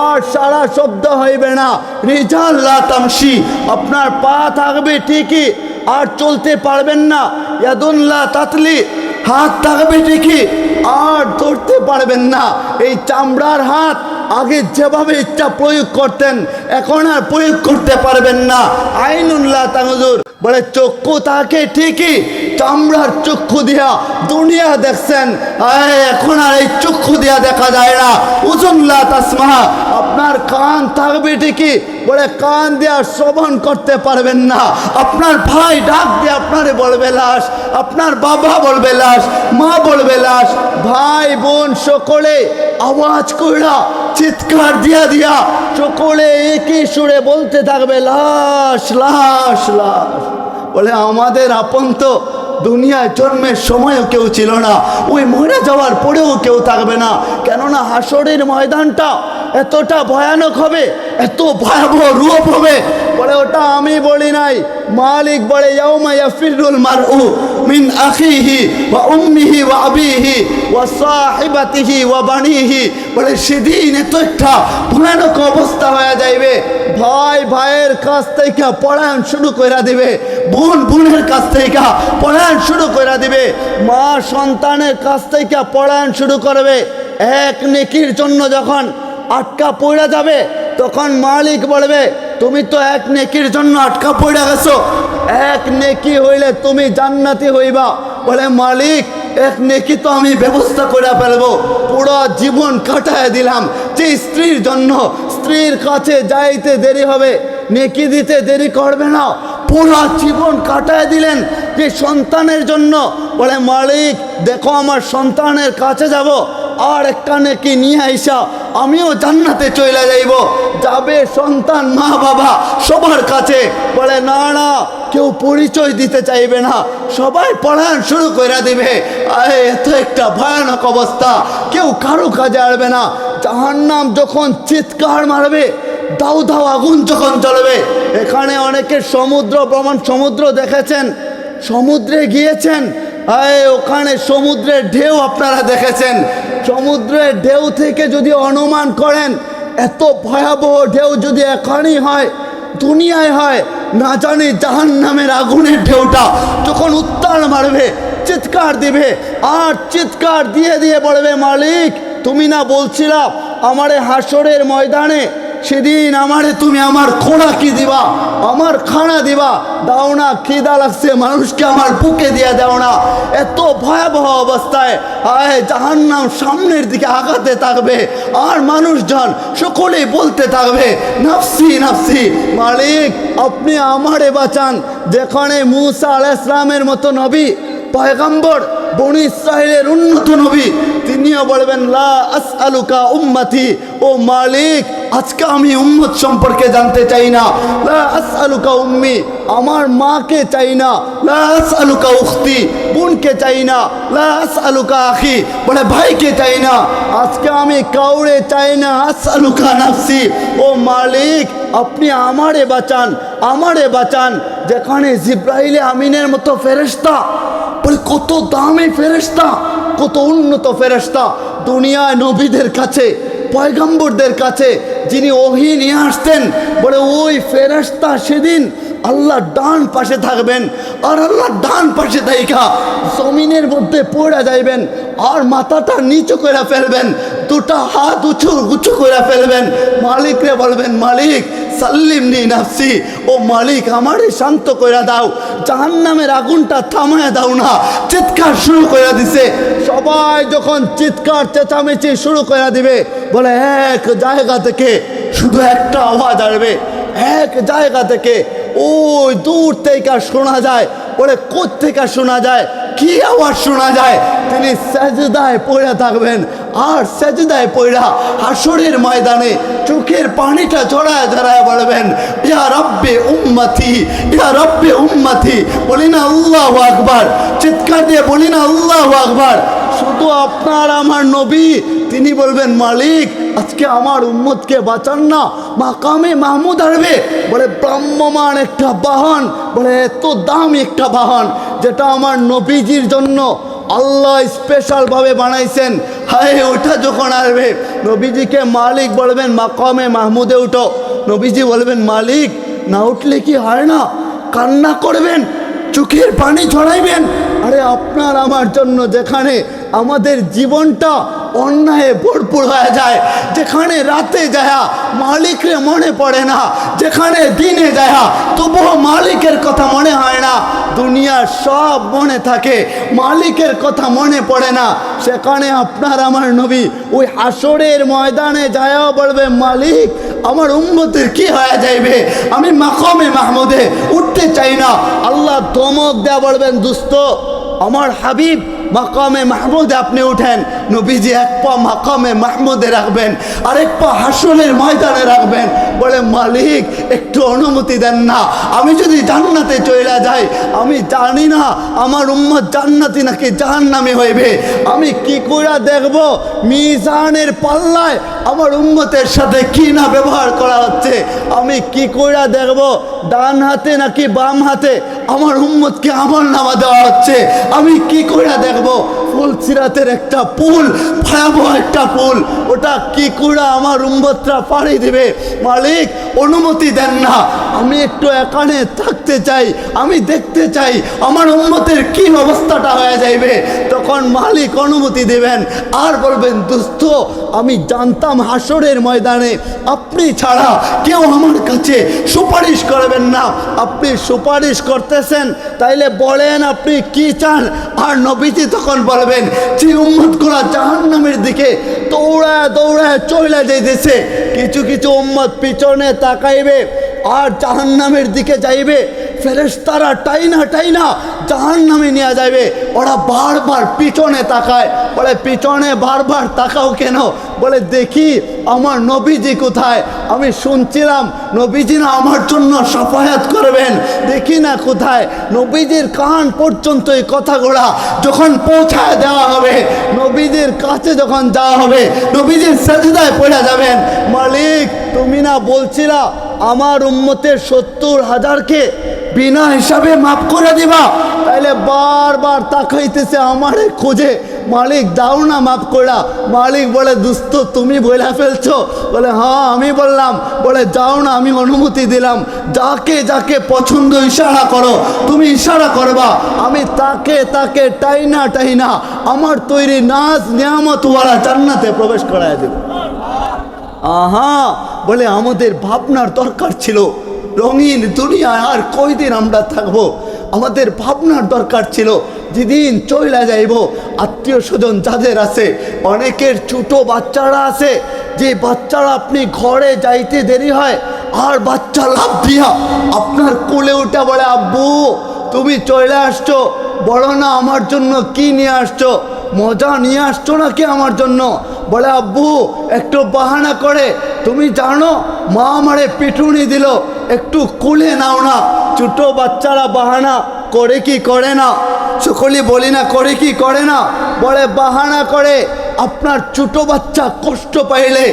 আর সারা শব্দ হইবে না। রিজাল লা তামশি, আপনার পা থাকবে ঠিকই আর চলতে পারবেন না। ইয়াদুল্লাহ তাতলি, হাত থাকবে ঠিকই আর ধরতে পারবেন না। এই চামড়ার হাত আগে যেভাবে ইচ্ছা প্রয়োগ করতেন, এখন আর প্রয়োগ করতে পারবেন না। আইনুল্লাহ তাহুজুর, বলে চক্ষু তাকে ঠিকই, চামড়ার চক্ষু দিয়া দুনিয়া দেখছেন, এখন আর এই চক্ষু দিয়া দেখা যায় না। উজুল্লাহ তাসমাহা, আপনার কান থাকবে ঠিকই, বলে কান দিয়া শ্রবণ করতে পারবেন না। আপনার ভাই ডাক দিয়ে আপনারে বলবে লাশ, আপনার বাবা বলবে লাশ, মা বলবে লাশ, ভাই বোন সকলে আওয়াজ কইরা চিৎকার দিয়া দিয়া সকলে একই সুরে বলতে থাকবে লাশ লাশ লাশ। বলে আমাদের আপন তো দুনিয়ায় জন্মের সময়ও কেউ ছিল না, ওই মরে যাওয়ার পরেও কেউ থাকবে না। কেননা হাসরের ময়দানটা এতটা ভয়ানক হবে, এত ভয়াবহ রূপ হবে। বলে ওটা আমি বলি নাই, মালিক বলে ইয়াউমা ইয়াফিরুল মারউ মিন আখিহি ওয়া উম্মিহি ওয়া আবিহি ওয়া সাহিবাতিহি ওয়া বানিহি। বলে সেদিন এত একটা ভয়ানক অবস্থা হয়ে যাইবে, ভাই ভাইয়ের কাছ থেকে পড়ান শুরু করে দিবে, বোন বোনের কাছ থেকে পড়ান শুরু করে দিবে, মা সন্তানের কাছ থেকে পড়ান শুরু করবে। এক নেকির জন্য যখন আটকা পড়ে যাবে, তখন মালিক বলবে তুমি তো এক নেকির জন্য আটকা পড়ে গেছো, এক নেকি হইলে তুমি জান্নাতি হইবা। বলে মালিক এক নেকি তো আমি ব্যবস্থা করে ফেলবো, পুরো জীবন কাটায় দিলাম যে স্ত্রীর জন্য, স্ত্রীর কাছে যাইতে দেরি হবে, নেকি দিতে দেরি করবে না, পুরো জীবন কাটায় দিলেন যে সন্তানের জন্য। বলে মালিক দেখো আমার সন্তানের কাছে যাব, আর একটা নেকি নিয়ে আইসা আমিও জান্নাতে চলে যাইব। যাবে সন্তান মা বাবা সবার কাছে, বলে না না, কেউ পরিচয় দিতে চাইবে না, সবাই পড়ান শুরু করে দিবে। এত একটা ভয়ানক অবস্থা, কেউ কারো কাজে আসবে না। জাহান্নাম যখন চিৎকার মারবে, দাউ দাউ আগুন যখন জ্বলবে, এখানে অনেকে সমুদ্র ভ্রমণ, সমুদ্র দেখেছেন, সমুদ্রে গিয়েছেন, ওখানে সমুদ্রের ঢেউ আপনারা দেখেছেন। সমুদ্রের ঢেউ থেকে যদি অনুমান করেন, এত ভয়াবহ ঢেউ যদি এখানেই হয়, দুনিয়ায় হয়, না জানি জাহান্নামের আগুনের ঢেউটা যখন উত্তাল মারবে, চিৎকার দিবে, আর চিৎকার দিয়ে দিয়ে বলবে মালিক তুমি না বলছিলা আমারে হাসরের ময়দানে সেদিন আমারে তুমি আমার খোরাকি দিবা, আমার খানা দিবা, দাও না, খিদা লাগছে মানুষকে আমার বুকে দিয়ে দাও না। এত ভয়াবহ অবস্থায় জাহান্নাম সামনের দিকে আগাতে থাকবে, আর মানুষজন সকলেই বলতে থাকবে নাফসি নাফসি, মালিক আপনি আমারে বাঁচান। যেখানে মুসা আলাইহিস সালামের মতো নবী, পয়গম্বর, বনি ইসরাইলের উন্নত নবী, তিনিও বলবেন লা আসআলুকা উম্মতি, ও মালিক আজকে আমি উম্মত সম্পর্কে জানতে চাই না। লা আসআলুকা উম্মি, আমার মাকে চাই না। লা আসআলুকা উখতি, বোনকে চাই না। লা আসআলুকা আখি, বলে ভাইকে চাই না। আজকে আমি কাউরে চাই না। আসআলুকা নাফসি, ও মালিক আপনি আমারে বাঁচান, আমারে বাঁচান। যেখানে জিব্রাইলে আমিনের মতো ফেরেশতা, বলে কত দামি ফেরেশতা, কত উন্নত ফেরেশতা, দুনিয়ায় নবীদের কাছে, পয়গম্বরদের কাছে যিনি ওহী নিয়ে আসতেন, বলে ওই ফেরেশতা সেদিন আল্লাহ ডান পাশে থাকবেন, আর আল্লাহ ডান পাশে থাইকা জমিনের মধ্যে পড়ে যাইবেন, আর মাথাটা নিচু করে ফেলবেন, দুটা হাত উঁচু উঁচু করে ফেলবেন, মালিকরে বলবেন মালিক সাল্লিমনি নাফসি, ও মালিক আমারে শান্ত কইরা দাও, জাহান্নামের আগুনটা থামায়া দাও না। চিৎকার শুরু করে দিছে। সবাই যখন চিৎকার চেঁচামেচি শুরু করে দিবে, বলে এক জায়গা থেকে শুধু একটা আওয়াজ আসবে, এক জায়গা থেকে, ওই দূর থেকে শোনা যায়। বলে কোত্থেকে শোনা যায়, কি আওয়াজ শোনা যায়? তিনি সেজদায় পড়ে থাকবেন, আর সেজদায় পড়া হাসরের ময়দানে চোখের পানিটা ঝরায় ঝরায় বলবেন, ইয়া রব্বে উম্মতি, ইয়া রব্বে উম্মতি। বলি না আল্লাহু আকবার, চিৎকার দিয়ে বলি না আল্লাহু আকবার। শুধু আপনার আমার নবী, তিনি বলবেন, মালিক আজকে আমার উম্মতকে বাঁচান না, মাকামে মাহমুদ আসবে। বলে ব্রাহ্মমান একটা বাহন, বলে এত দামি একটা বাহন, যেটা আমার নবীজির জন্য আল্লাহ স্পেশালভাবে বানাইছেন। হায় ওটা যখন আসবে, নবীজিকে মালিক বলবেন মাকামে মাহমুদে উঠো। নবীজি বলবেন, মালিক না উঠলে কি হয় না? কান্না করবেন, চোখের পানি ঝরাইবেন। আরে আপনার আমার জন্য যেখানে আমাদের জীবনটা অন্যায়ে ভরপুর হয়ে যায়, যেখানে রাতে যায়া মালিকরে মনে পড়ে না, যেখানে দিনে যায়া তবুও মালিকের কথা মনে হয় না, দুনিয়ার সব মনে থাকে, মালিকের কথা মনে পড়ে না, সেখানে আপনার আমার নবী ওই হাসরের ময়দানে যায়াও বলবে, মালিক আমার উম্মতের কি হয়ে যাইবে, আমি মাকামে মাহমুদে উঠতে চাই না। আল্লাহ ধমক দেয়া বলবেন, দুস্ত আমার হাবিব মাকামে মাহমুদে আপনি উঠেন। নবীজি এক পা মাকামে মাহমুদে রাখবেন, আরেক পা হাসরের ময়দানে রাখবেন। বলে, মালিক একটু অনুমতি দেন না, আমি যদি জান্নাতে চলে যাই, আমি জানি না আমার উম্মত জান্নাতি নাকি জাহান্নামী হইবে। আমি কি করে দেখব মিজানের পাল্লায় আমার উম্মতের সাথে কি না ব্যবহার করা হচ্ছে? আমি কি করে দেখব ডান হাতে নাকি বাম হাতে আমার উম্মতকে আমল নামা দেওয়া হচ্ছে? আমি কি করে দেখব ফুলসিরাতের একটা পুল, ভয়াবহ একটা পুল, ওটা কি করে আমার উম্মতরা পাড়ি দিবে? মালিক অনুমতি দেন না, আমি একটু এখানে থাকতে চাই, আমি দেখতে চাই আমার উম্মতের কি অবস্থাটা হয়ে যাইবে। তখন মালিক অনুমতি দেবেন, আর বলবেন, দোস্ত আমি জানতাম হাসরের ময়দানে আপনি ছাড়া কেউ আমার কাছে সুপারিশ করবেন না, আপনি সুপারিশ করতেছেন, তাইলে বলেন আপনি কি চান? আর নবীজি তখন বলবেন, যে উম্মতগুলো জাহান্নামের দিকে দৌড়ায় দৌড়ায় চলে যাইতেছে, কিছু কিছু উম্মত পিছনে তাকাইবে আর জাহান্নামের দিকে যাইবে, ফেরেশতারা টাইনা টাইনা জাহান্নামে নিয়ে যাবে। ওরা বারবার পিছনে তাকায়, বলে পিছনে বারবার তাকাও কেন? বলে দেখি আমার নবীজি কোথায়, আমি শুনছিলাম নবীজি না আমার জন্য সাফায়াত করবেন, দেখি না কোথায়। নবীজির কান পর্যন্ত এই কথাগুলা যখন পৌঁছায় দেওয়া হবে, নবীজির কাছে যখন যাওয়া হবে, নবীজির সাজদায় পড়ে যাবেন, মালিক তুমি না বলছিলা আমার উম্মতের 70,000কে বিনা হিসাবে মাফ করে দিবা, তাইলে বারবার তাকাইতেছে আমারে খুঁজে, মালিক দাও না মাফ করা। মালিক বলে, দুস্ত তুমি বলে ফেলছো? বলে হ্যাঁ আমি বললাম। বলে যাও না, আমি অনুমতি দিলাম, যাকে যাকে পছন্দ ইশারা করো, তুমি ইশারা করবা, আমি তাকে তাকে টাইনা টাইনা আমার তৈরি নাজ নিয়ামতওয়ালা জান্নাতে প্রবেশ করায় দেব। আহা, বলে আমাদের ভাবনার দরকার ছিল, রঙিন দুনিয়ায় আর কয়দিন আমরা থাকবো, আমাদের ভাবনার দরকার ছিল যেদিন চলে যাইব, আত্মীয় স্বজন যাদের আছে, অনেকের ছোট বাচ্চারা আছে, যে বাচ্চারা আপনি ঘরে যাইতে দেরি হয় আর বাচ্চা লাফ দিয়া আপনার কোলে উঠে বলে, আব্বু তুমি চলে আসছো, বলো না আমার জন্য কি নিয়ে আসছো, মজা নিয়ে আসছো নাকি আমার জন্য? বলে আব্বু একটু বাহানা করে, তুমি জানো মা আমারে পিটুনি দিল, একটু কোলে নাও না। ছোট বাচ্চারা বাহানা করে কি করে না? সকলে বলি না করে কি করে না? বলে বাহানা করে। আপনার ছোট বাচ্চা কষ্ট পাইলে,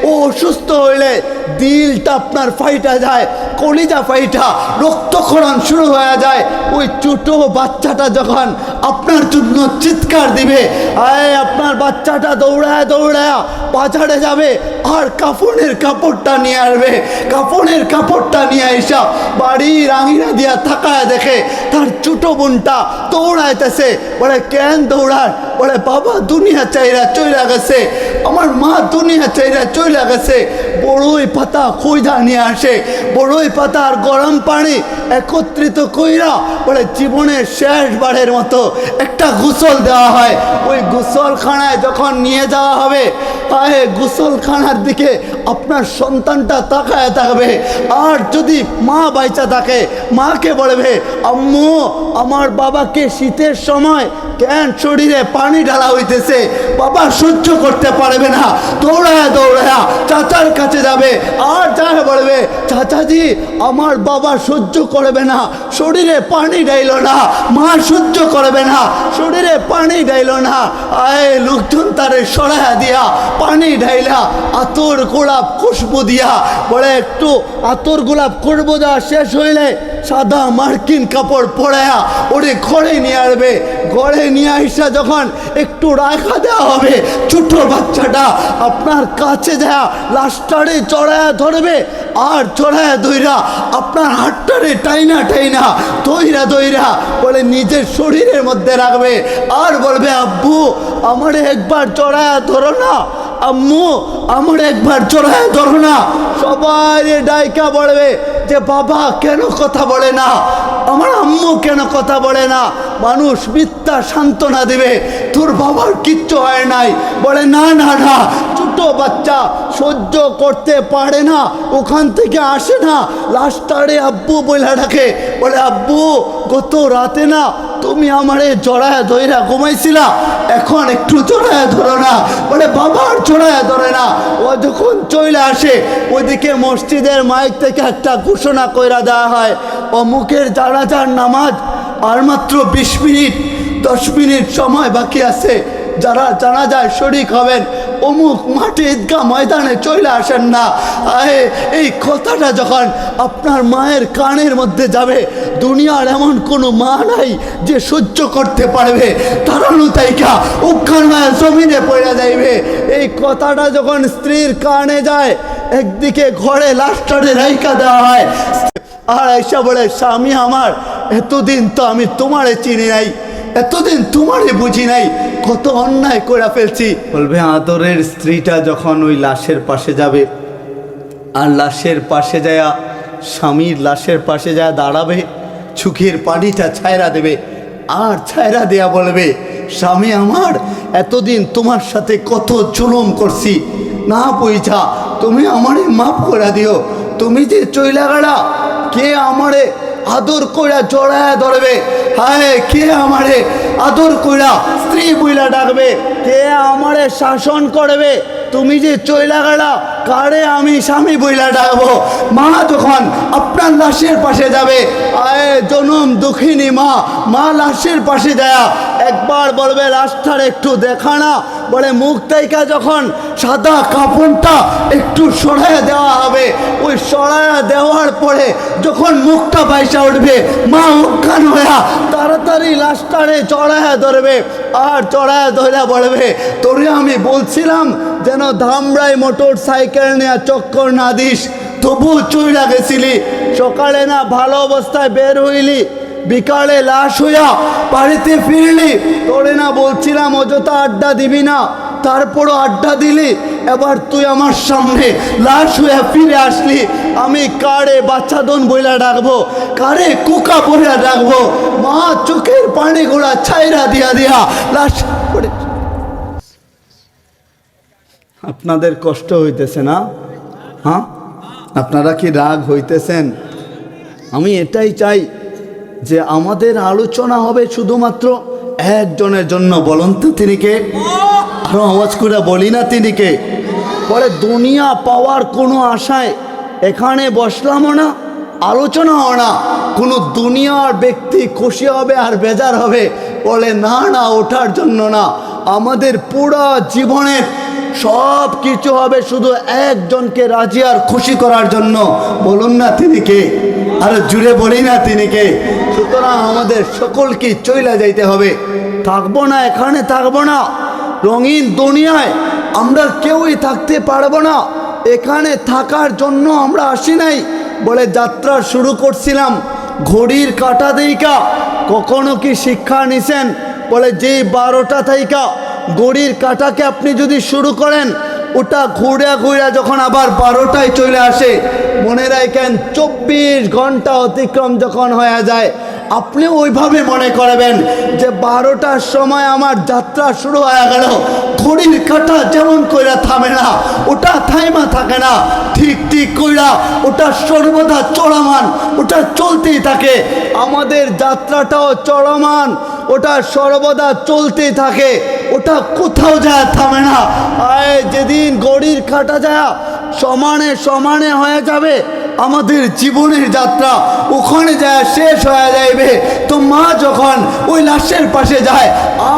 ও অসুস্থ হইলে দিলটা আপনার ফাইটা যায়, কলিজা ফাইটা রক্তক্ষরণ শুরু হয়ে যায়। ওই ছোট বাচ্চাটা যখন আপনার জন্য চিৎকার দিবে, আয় আপনার বাচ্চাটা দৌড়ায় দৌড়ায় বাজারে যাবে আর কাফনের কাপড়টা নিয়ে আসবে। কাফনের কাপড়টা নিয়ে আইসা বাড়ির আঙিনা দিয়া তাকায় দেখে তার ছোট বোনটা দৌড়াইতেছে। বলে কেন দৌড়ায়? বলে বাবা দুনিয়া চাইরা চইলা গেছে, আমার মা দুনিয়া চাইরা চইলা গেছে। বড়ই পাতা খুঁজা নিয়ে আসে, বড়ই পাতা আর গরম পানি একত্রিত কইরা বলে জীবনের শেষবারের মতো একটা গোসল দেওয়া হয়। ওই গোসলখানায় যখন নিয়ে যাওয়া হবে, গোসলখানার দিকে আপনার সন্তানটা তাকায় থাকবে। আর যদি মা বাইচা থাকে, মাকে বলবে আম্মু আমার বাবাকে শীতের সময় কেন শরীরে পানি ঢালা হইতেছে, বাবা সহ্য করতে পারবে না। দৌড়ায়া দৌড়ায়া চাচার কাছে যাবে আর যাকে বলবে চাচাজি আমার বাবা সহ্য করবে না, শরীরে পানি ঢাইল না, মা সহ্য করবে না, শরীরে পানি ঢাইল না। লোকজন তারে সরাইয়া দিয়া পানি ঢাইলা আতর গোলাপ খুশবু দিয়া বলে একটু আতর গোলাপ খুশবু দেওয়া শেষ হইলে সাদা মার্কিন কাপড় পরায়া ওরে ঘরে নিয়ে আসবে। ঘরে নিয়ে আসা যখন একটু রাখা দেওয়া হবে, ছোট বাচ্চাটা আপনার কাছে যায় লাশটারে চড়ায়া ধরবে আর চড়ায়া দইরা আপনার হাতটারে টাইনা টাইনা দইরা দইরা বলে নিজের শরীরের মধ্যে রাখবে আর বলবে আব্বু আমারে একবার চড়ায়া ধরো না, আম্মু আমার একবার চড়ায় ধরো না। সবাই ডাইকা বলবে যে বাবা কেন কথা বলে না, আমার আম্মু কেন কথা বলে না। মানুষ মিথ্যা সান্ত্বনা দেবে তোর বাবার কিচ্ছু হয় নাই, বলে না না না, ছোট বাচ্চা সহ্য করতে পারে না, ওখান থেকে আসে না, লাস্টারে আব্বু বলে ডাকে। বলে আব্বু গত রাতে না তুমি আমারে জড়ায় ধইরা ঘুমাইছিলা, এখন একটু জড়ায় ধরো না। বলে বাবার জড়ায় ধরে না। ও যখন চলে আসে ওইদিকে মসজিদের মাইক থেকে একটা ঘোষণা কইরা দেওয়া হয় অমুকের জানাজার নামাজ আর মাত্র 20 মিনিট 10 মিনিট সময় বাকি আছে, যারা জানাজায় শরীক হবেন অমুক মাঠে ঈদগাহ ময়দানে চলে আসেন না। এই কথাটা যখন আপনার মায়ের কানের মধ্যে যাবে, দুনিয়ার এমন কোনো মা নাই যে সহ্য করতে পারবে, তারানো তাইকা উখান মায়ের জমিনে পড়ে যাইবে। এই কথাটা যখন স্ত্রীর কানে যায়, একদিকে ঘরে লাশটারে রাইখা দেওয়া হয় আর আইসা বলে স্বামী আমার এতদিন তো আমি তোমারে চিনি নাই, এতদিন তোমারে বুঝি নাই, কত অন্যায় করে ফেলছি। বলবে আদরের স্ত্রীটা যখন ওই লাশের পাশে যাবে আর লাশের পাশে যায় স্বামীর লাশের পাশে যায় দাঁড়াবে, চোখের পানিটা ছায়রা দেবে আর ছায়রা দেয়া বলবে স্বামী আমার এতদিন তোমার সাথে কত জুলুম করছি, না বুঝা তুমি আমারে মাফ করে দিও। তুমি যে চইলা গেলা, কে আমারে আদর কইরা জড়ায় ধরবে, হায় কে আমারে আদর কইরা স্ত্রী বইলা ডাকবে, কে আমারে শাসন করবে, তুমি যে চইলা গেলা কারে আমি স্বামী বইলা ডাকবো। মা যখন আপনার লাশের পাশে যাবে, জনম দুঃখিনী মা, মা লাশের পাশে যায় একবার বলবে লাশটার একটু দেখা না। বলে মুখ থেকে যখন সাদা কাপড়টা একটু সরাইয়া দেওয়া হবে, ওই সরাইয়া দেওয়ার পরে যখন মুখটা বাইসা উঠবে, মা অজ্ঞান হইয়া তাড়াতাড়ি লাশটারে চড়াইয়া ধরবে আর চড়াইয়া ধরে বলবে তোরে আমি বলছিলাম যেন ধামরাই মোটর সাইকেল নিয়ে চক্কর না দিস, তবু চইলা গেছিলি, সকালে না ভালো অবস্থায় বের হইলি, বিকালে লাশ হইয়া বাড়িতে ফিরলি, তোরে না বলছিলাম অযথা আড্ডা দিবি না, তারপরও আড্ডা দিলি, এবার তুই আমার সামনে লাশ হইয়া ফিরে আসলি। আমি কারে বাচ্চাদন বইলা ডাকবো, কারে কুকা বইলা ডাকবো। মা চোখের পানিগুলা ছাইরা দিয়া দিয়া লাশ পড়ে। আপনাদের কষ্ট হইতেছে না? হ্যাঁ, আপনারা কি রাগ হইতেছেন? আমি এটাই চাই যে আমাদের আলোচনা হবে শুধুমাত্র একজনের জন্য। বলুন তো তিনি কে? আরো আওয়াজ করে বলি না তিনি কে? বলে দুনিয়া পাওয়ার কোনো আশায় এখানে বসলামও না, আলোচনাও না, কোনো দুনিয়ার ব্যক্তি খুশি হবে আর বেজার হবে। বলে না না, ওঠার জন্য না, আমাদের পুরো জীবনের সব কিছু হবে শুধু একজনকে রাজি আর খুশি করার জন্য। বলুন না তিনি কে? আর জুড়ে বলি না তিনি কে? সুতরাং আমাদের সকলকে চইলা যাইতে হবে, থাকবো না এখানে, থাকবো না। রঙিন দুনিয়ায় আমরা কেউই থাকতে পারবো না, এখানে থাকার জন্য আমরা আসি নাই। বলে যাত্রা শুরু করছিলাম ঘড়ির কাঁটা দেইকা। কখনো কি শিক্ষা নিছেন? বলে যে 12টা থাইকা ঘড়ির কাঁটাকে আপনি যদি শুরু করেন, ওটা ঘুরে ঘুরে যখন আবার 12টায় চলে আসে, মনে রাখেন 24 ঘন্টা অতিক্রম যখন হয়ে যায়, আপনি ওইভাবে মনে করবেন যে 12টার সময় আমার যাত্রা শুরু হয়ে গেল। ঘড়ির কাঁটা যেমন কইরা থামে না, ওটা থাইমা থাকে না, ঠিক ঠিক কইরা ওটা সর্বদা চলমান, ওটা চলতেই থাকে। আমাদের যাত্রাটাও চলমান, ওটা সর্বদা চলতেই থাকে, ওটা কোথাও যায় থামে না। যেদিন ঘড়ির কাঁটা যায় সমানে সমানে হয়ে যাবে আমাদের জীবনের যাত্রা, ওখানে যায় শেষ হয়ে যাইবে, তো মা যখন ওই লাশের পাশে যায়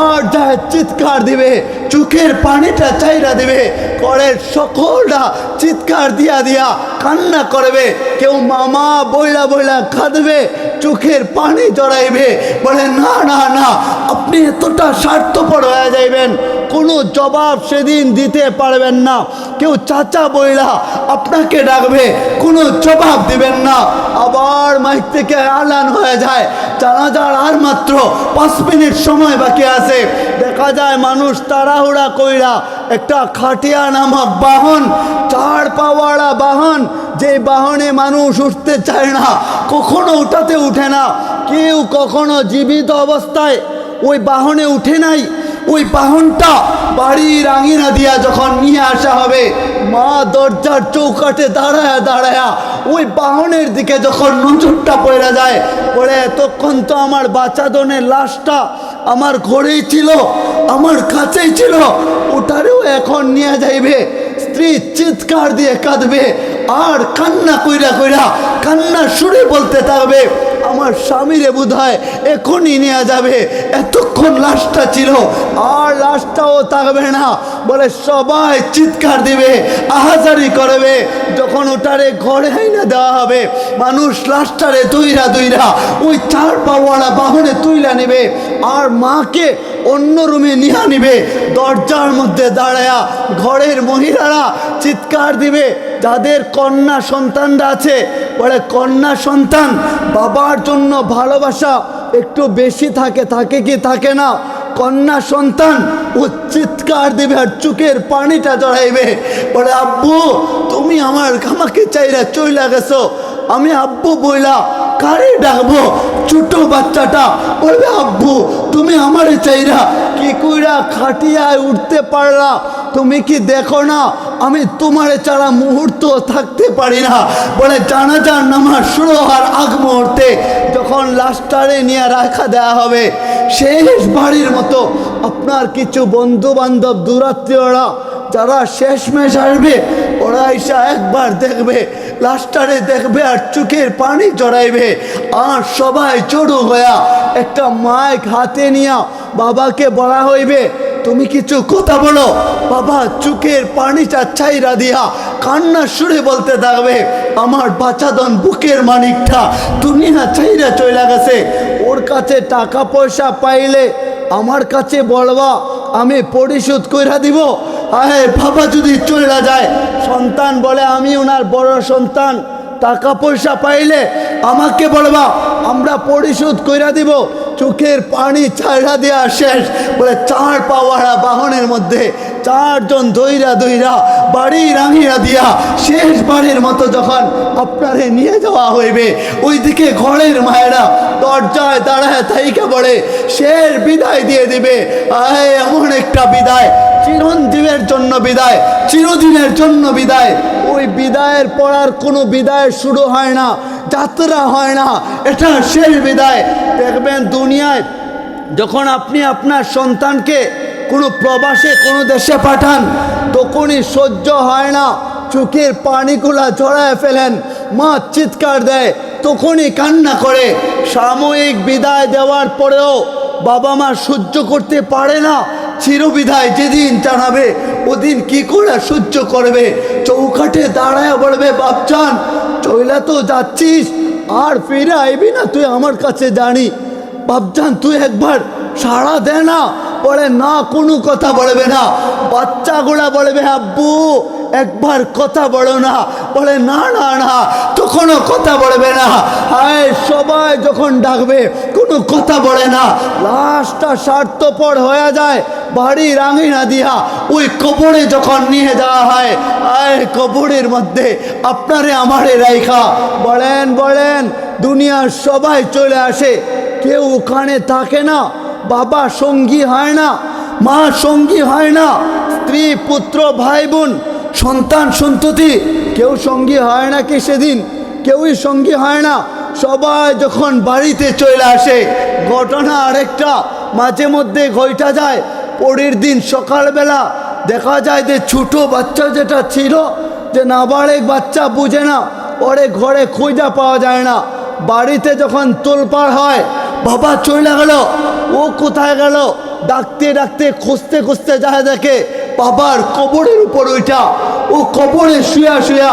আর যায় চিৎকার দিবে, চোখের পানিটা চাইরা দিবে, ঘরের সকলটা চিৎকার দিয়া দিয়া কান্না করবে, কেউ মামা বইলা বইলা কাঁদবে, চোখের পানি জড়াইবে। বলে না না না, আপনি এতটা স্বার্থপর হয়ে যাইবেন, কোনো জবাব সেদিন দিতে পারবেন না। কেউ চাচা বইলা আপনাকে ডাকবে, কোনো জবাব দিবেন না। আবার মাইক থেকে আলান হয়ে যায় জানাজার আর মাত্র 5 মিনিট সময় বাকি আছে। দেখা যায় মানুষ তাড়াহুড়া কইরা একটা খাটিয়া নামক বাহন, 4 পাওয়াড়া বাহন, যে বাহনে মানুষ উঠতে চায় না, কখনো উঠাতে উঠে না, কেউ কখনো জীবিত অবস্থায় ওই বাহনে উঠে নাই। ওই বাহনটা বাড়ির আঙিনা দিয়া যখন নিয়ে আসা হবে, মা দরজার চৌকাঠে দাঁড়ায়া দাঁড়ায়া ওই বাহনের দিকে যখন নজরটা পড়ে যায়, পড়ে এতক্ষণ তো আমার বাচ্চাদনের লাশটা আমার ঘরেই ছিল, আমার কাছেই ছিল, ওটারেও এখন নিয়ে যাইবে। স্ত্রী চিৎকার দিয়ে কাঁদবে আর কান্না কইরা কইরা কান্নার সুরে বলতে থাকবে, আমার স্বামীরে বোধহয় এখনই নিয়ে যাবে, এতক্ষণ লাশটা ছিল আর লাশটাও থাকবে না। বলে সবাই চিৎকার দিবে, আহাজারি করবে। যখন ওটারে ঘরে আইনা দেওয়া হবে, মানুষ লাশটারে দইরা দইরা ওই 4 পাওয়ালা বাহনে তুইলা নেবে আর মাকে অন্য রুমে নিয়ে নিবে। দরজার মধ্যে দাঁড়ায়া ঘরের মহিলারা চিৎকার দিবে, যাদের কন্যা সন্তানরা আছে, বলে কন্যা সন্তান বাবার জন্য ভালোবাসা একটু বেশি থাকে, থাকে কি থাকে না? কন্যা সন্তান ও চিৎকার দিবে আর চোখের পানিটা জড়াইবে, বলে আব্বু তুমি আমাকে চাইরা চইলা গেছো, আমি আব্বু বইলা কারে ডাকবো? ছোট বাচ্চাটা বলবে আব্বু তুমি আমারে চাইরা কি কইরা খাটিয়ায় উঠতে পারলা, তুমি কি দেখো না আমি তোমারে ছাড়া মুহূর্ত থাকতে পারি না। বলে জানাজার নামাজ শুরু হওয়ার আগ মুহূর্তে যখন লাশটারে নিয়ে রাখা দেওয়া হবে, শেষ বাড়ির মতো আপনার কিছু বন্ধু বান্ধব দূরাত্মীয়রা যারা শেষমেশ আসবে, ওরা এসে একবার দেখবে, লাশটারে দেখবে আর চোখের পানি জড়াইবে। আর সবাই জড়ো হইয়া একটা মাইক হাতে নিয়া বাবাকে বলা হইবে, তুমি কিছু কথা বলো। বাবা চোখের পানিটা ছাইরা দিয়া কান্না সুরে বলতে থাকবে, আমার বাচ্চাদন বুকের মানিকটা দুনিয়া ছাইরা চইলা গেছে, ওর কাছে টাকা পয়সা পাইলে আমার কাছে বলবা, আমি পরিশোধ কইরা দিব। আরে বাবা যদি চইলা যায়, সন্তান বলে আমি ওনার বড় সন্তান, টাকা পয়সা পাইলে আমাকে বলবা, আমরা পরিশোধ কইরা দিব। চোখের পানি ছাইড়া দেওয়া শেষ। বলে 4 পাওয়াড়া বাহনের মধ্যে 4 জন দইরা দইরা বাড়ি রাঙিয়া দিয়া শেষ বাড়ির মতো যখন আপনারে নিয়ে যাওয়া হইবে, ওইদিকে ঘরের মায়েরা দরজায় দাঁড়ায় থাইকা বলে শেষ বিদায় দিয়ে দিবে। আয় এমন একটা বিদায়, চিরঞ্জীবের জন্য বিদায়, চিরদিনের জন্য বিদায়। ওই বিদায়ের পর আর কোনো বিদায় শুরু হয় না, যাত্রা হয় না, এটা শেষ বিদায়। দেখবেন দুনিয়ায় যখন আপনি আপনার সন্তানকে কোনো প্রবাসে কোনো দেশে পাঠান, তখনই সহ্য হয় না, চোখের পানিগুলা ঝরায় ফেলেন, মা চিৎকার দেয়, তখনই কান্না করে। সাময়িক বিদায় দেওয়ার পরেও বাবা মা সহ্য করতে পারে না, চিরবিদায় যেদিন জানাবে ওদিন কি করে সহ্য করবে। চৌকাঠে দাঁড়ায় বলবে, বাপজান চইলা তো যাচ্ছিস, আর ফিরে আইবি না তুই আমার কাছে জানি, বাপজান তুই একবার সাড়া দে না, বলে না, কোনো কথা বলবে না। বাচ্চাগুলা বলবে আব্বু একবার কথা বলো না, বলে না না না, তখনও কথা বলবে না। হায়, সবাই যখন ডাকবে কোনো কথা বলে না। লাশটা স্বার্থপর হয়ে যায়, বাড়ির আঙিনা দিয়া ওই কবরে যখন নিয়ে যাওয়া হয়, আয় কবরের মধ্যে আপনারে আমারে রাইখা বলেন বলেন, দুনিয়ার সবাই চলে আসে, কেউ ওখানে থাকে না। বাবা সঙ্গী হয় না, মা সঙ্গী হয় না, স্ত্রী পুত্র ভাই বোন সন্তান সন্ততি কেউ সঙ্গী হয় না কি সেদিন? কেউই সঙ্গী হয় না। সবাই যখন বাড়িতে চলে আসে, ঘটনা আরেকটা মাঝে মধ্যে ঘটা যায়। পরের দিন সকালবেলা দেখা যায় যে ছোট বাচ্চা যেটা ছিল, যে নাবালেগ বাচ্চা বুঝে না, ওরে ঘরে খুঁজে পাওয়া যায় না। বাড়িতে যখন তোলপাড় হয়, বাবা চলে গেল, ও কোথায় গেল, ডাকতে ডাকতে খুঁজতে খুঁজতে যায়, দেখে বাবার কবরের উপর ওইটা, ও কবরে শুয়া শুয়া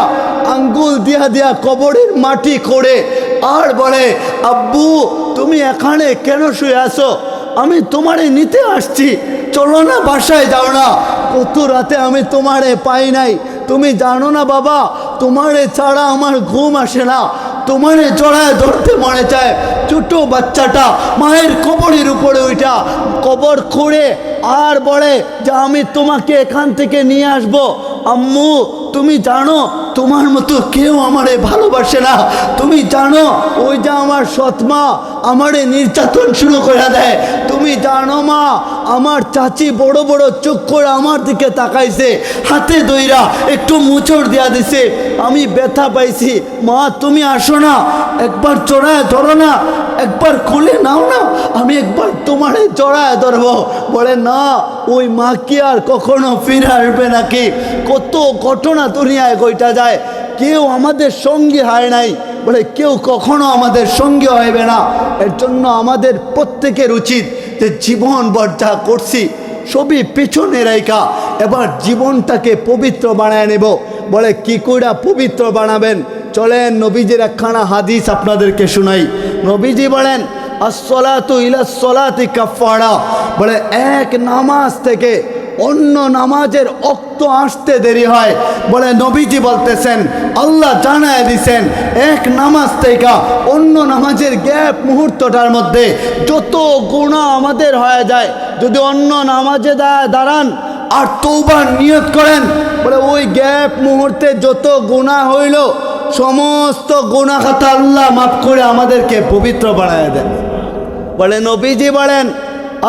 আঙ্গুল দিয়া দিয়া কবরের মাটি করে আর বলে আব্বু তুমি এখানে কেন শুয়ে আসো? আমি তোমারে নিতে আসছি, চলো না বাসায় যাও না। কত রাতে আমি তোমারে পাই নাই, তুমি জানো না বাবা, তোমারে ছাড়া আমার ঘুম আসে না, তোমারে জড়ায় ধরতে মনে চায়। ছোট বাচ্চাটা মায়ের কবরের উপরে ওইটা কবর খুঁড়ে আর বলে যে আমি তোমাকে এখান থেকে নিয়ে আসবো। আম্মু তুমি জানো তোমার মতো কেউ আমারে ভালোবাসে না, তুমি জানো ওই যে আমার সৎমা আমারে নির্যাতন শুরু করে দেয়, তুমি জানো মা আমার চাচি বড় বড় চোখ করে আমার দিকে তাকাইছে, হাতে দইরা একটু মুচড় দেয়া দিছে, আমি ব্যথা পাইছি। মা তুমি আসো না, একবার জড়ায় ধরো না, একবার খুলে নাও না, আমি একবার তোমারে জড়ায় ধরবো। বলে না, ওই মা কি আর কখনো ফিরে আসবে নাকি? কত ঘটনা দুনিয়ায় ঘটা যায়, কেউ আমাদের সঙ্গী হয় নাই, বলে কেউ কখনো আমাদের সঙ্গী হইবে না। এর জন্য আমাদের প্রত্যেকের উচিত যে জীবন যা করছি সবই পেছনে রেখা এবার জীবনটাকে পবিত্র বানায় নেব। বলে কি করে পবিত্র বানাবেন? চলেন নবীজির একখানা হাদিস আপনাদেরকে শুনাই। নবীজি বলেন আসসালাতু ইলাস সালাতি কাফারা, বলে এক নামাজ থেকে অন্য নামাজের ওয়াক্ত আসতে দেরি হয়। বলে নবীজি বলতেছেন আল্লাহ জানায় দিছেন এক নামাজ থেকে অন্য নামাজের গ্যাপ মুহূর্তটার মধ্যে যত গুনাহ আমাদের হয়ে যায়, যদি অন্য নামাজে দাঁড়ান আর তওবার নিয়ত করেন, বলে ওই গ্যাপ মুহূর্তে যত গুনাহ হইল সমস্ত গুনাহ খাতা আল্লাহ মাফ করে আমাদেরকে পবিত্র বানায় দেন। বলে নবীজি বলেন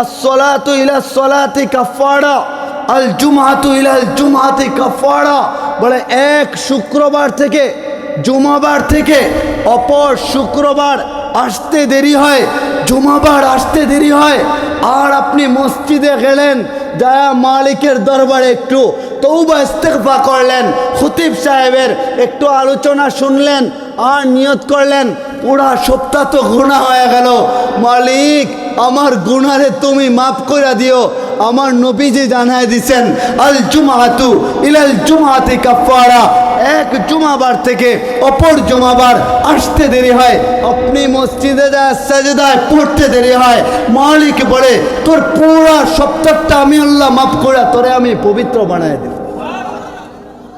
আসসালাতু ইলাস সালাতি কাফারা, আল জুমআতু ইলাল জুমআতি কাফারা, বলে এক শুক্রবার থেকে জুমাবার থেকে অপর শুক্রবার আসতে দেরি হয়, জুমাবার আসতে দেরি হয়, আর আপনি মসজিদে গেলেন, যায়া মালিকের দরবারে একটু তওবা ইস্তেগফার করলেন, খতিব সাহেবের একটু আলোচনা শুনলেন আর নিয়ত করলেন, পুরা সপ্তাহ তো গুনাহ হয়ে গেল, মালিক আমার গুনাহে তুমি মাফ করে দিও। আমার নবীজি জানায় দিছেন আল জুমআতু ইলাল জুমআতি কাফারা, এক জুমাবার থেকে অপর জুমাবার আসতে দেরি হয়, আপনি মসজিদে যায় সাজদায় পড়তে দেরি হয়, মালিক বলে তোর পুরা সপ্তাহটা আমি আল্লাহ মাফ করে তোরে আমি পবিত্র বানায় দেব।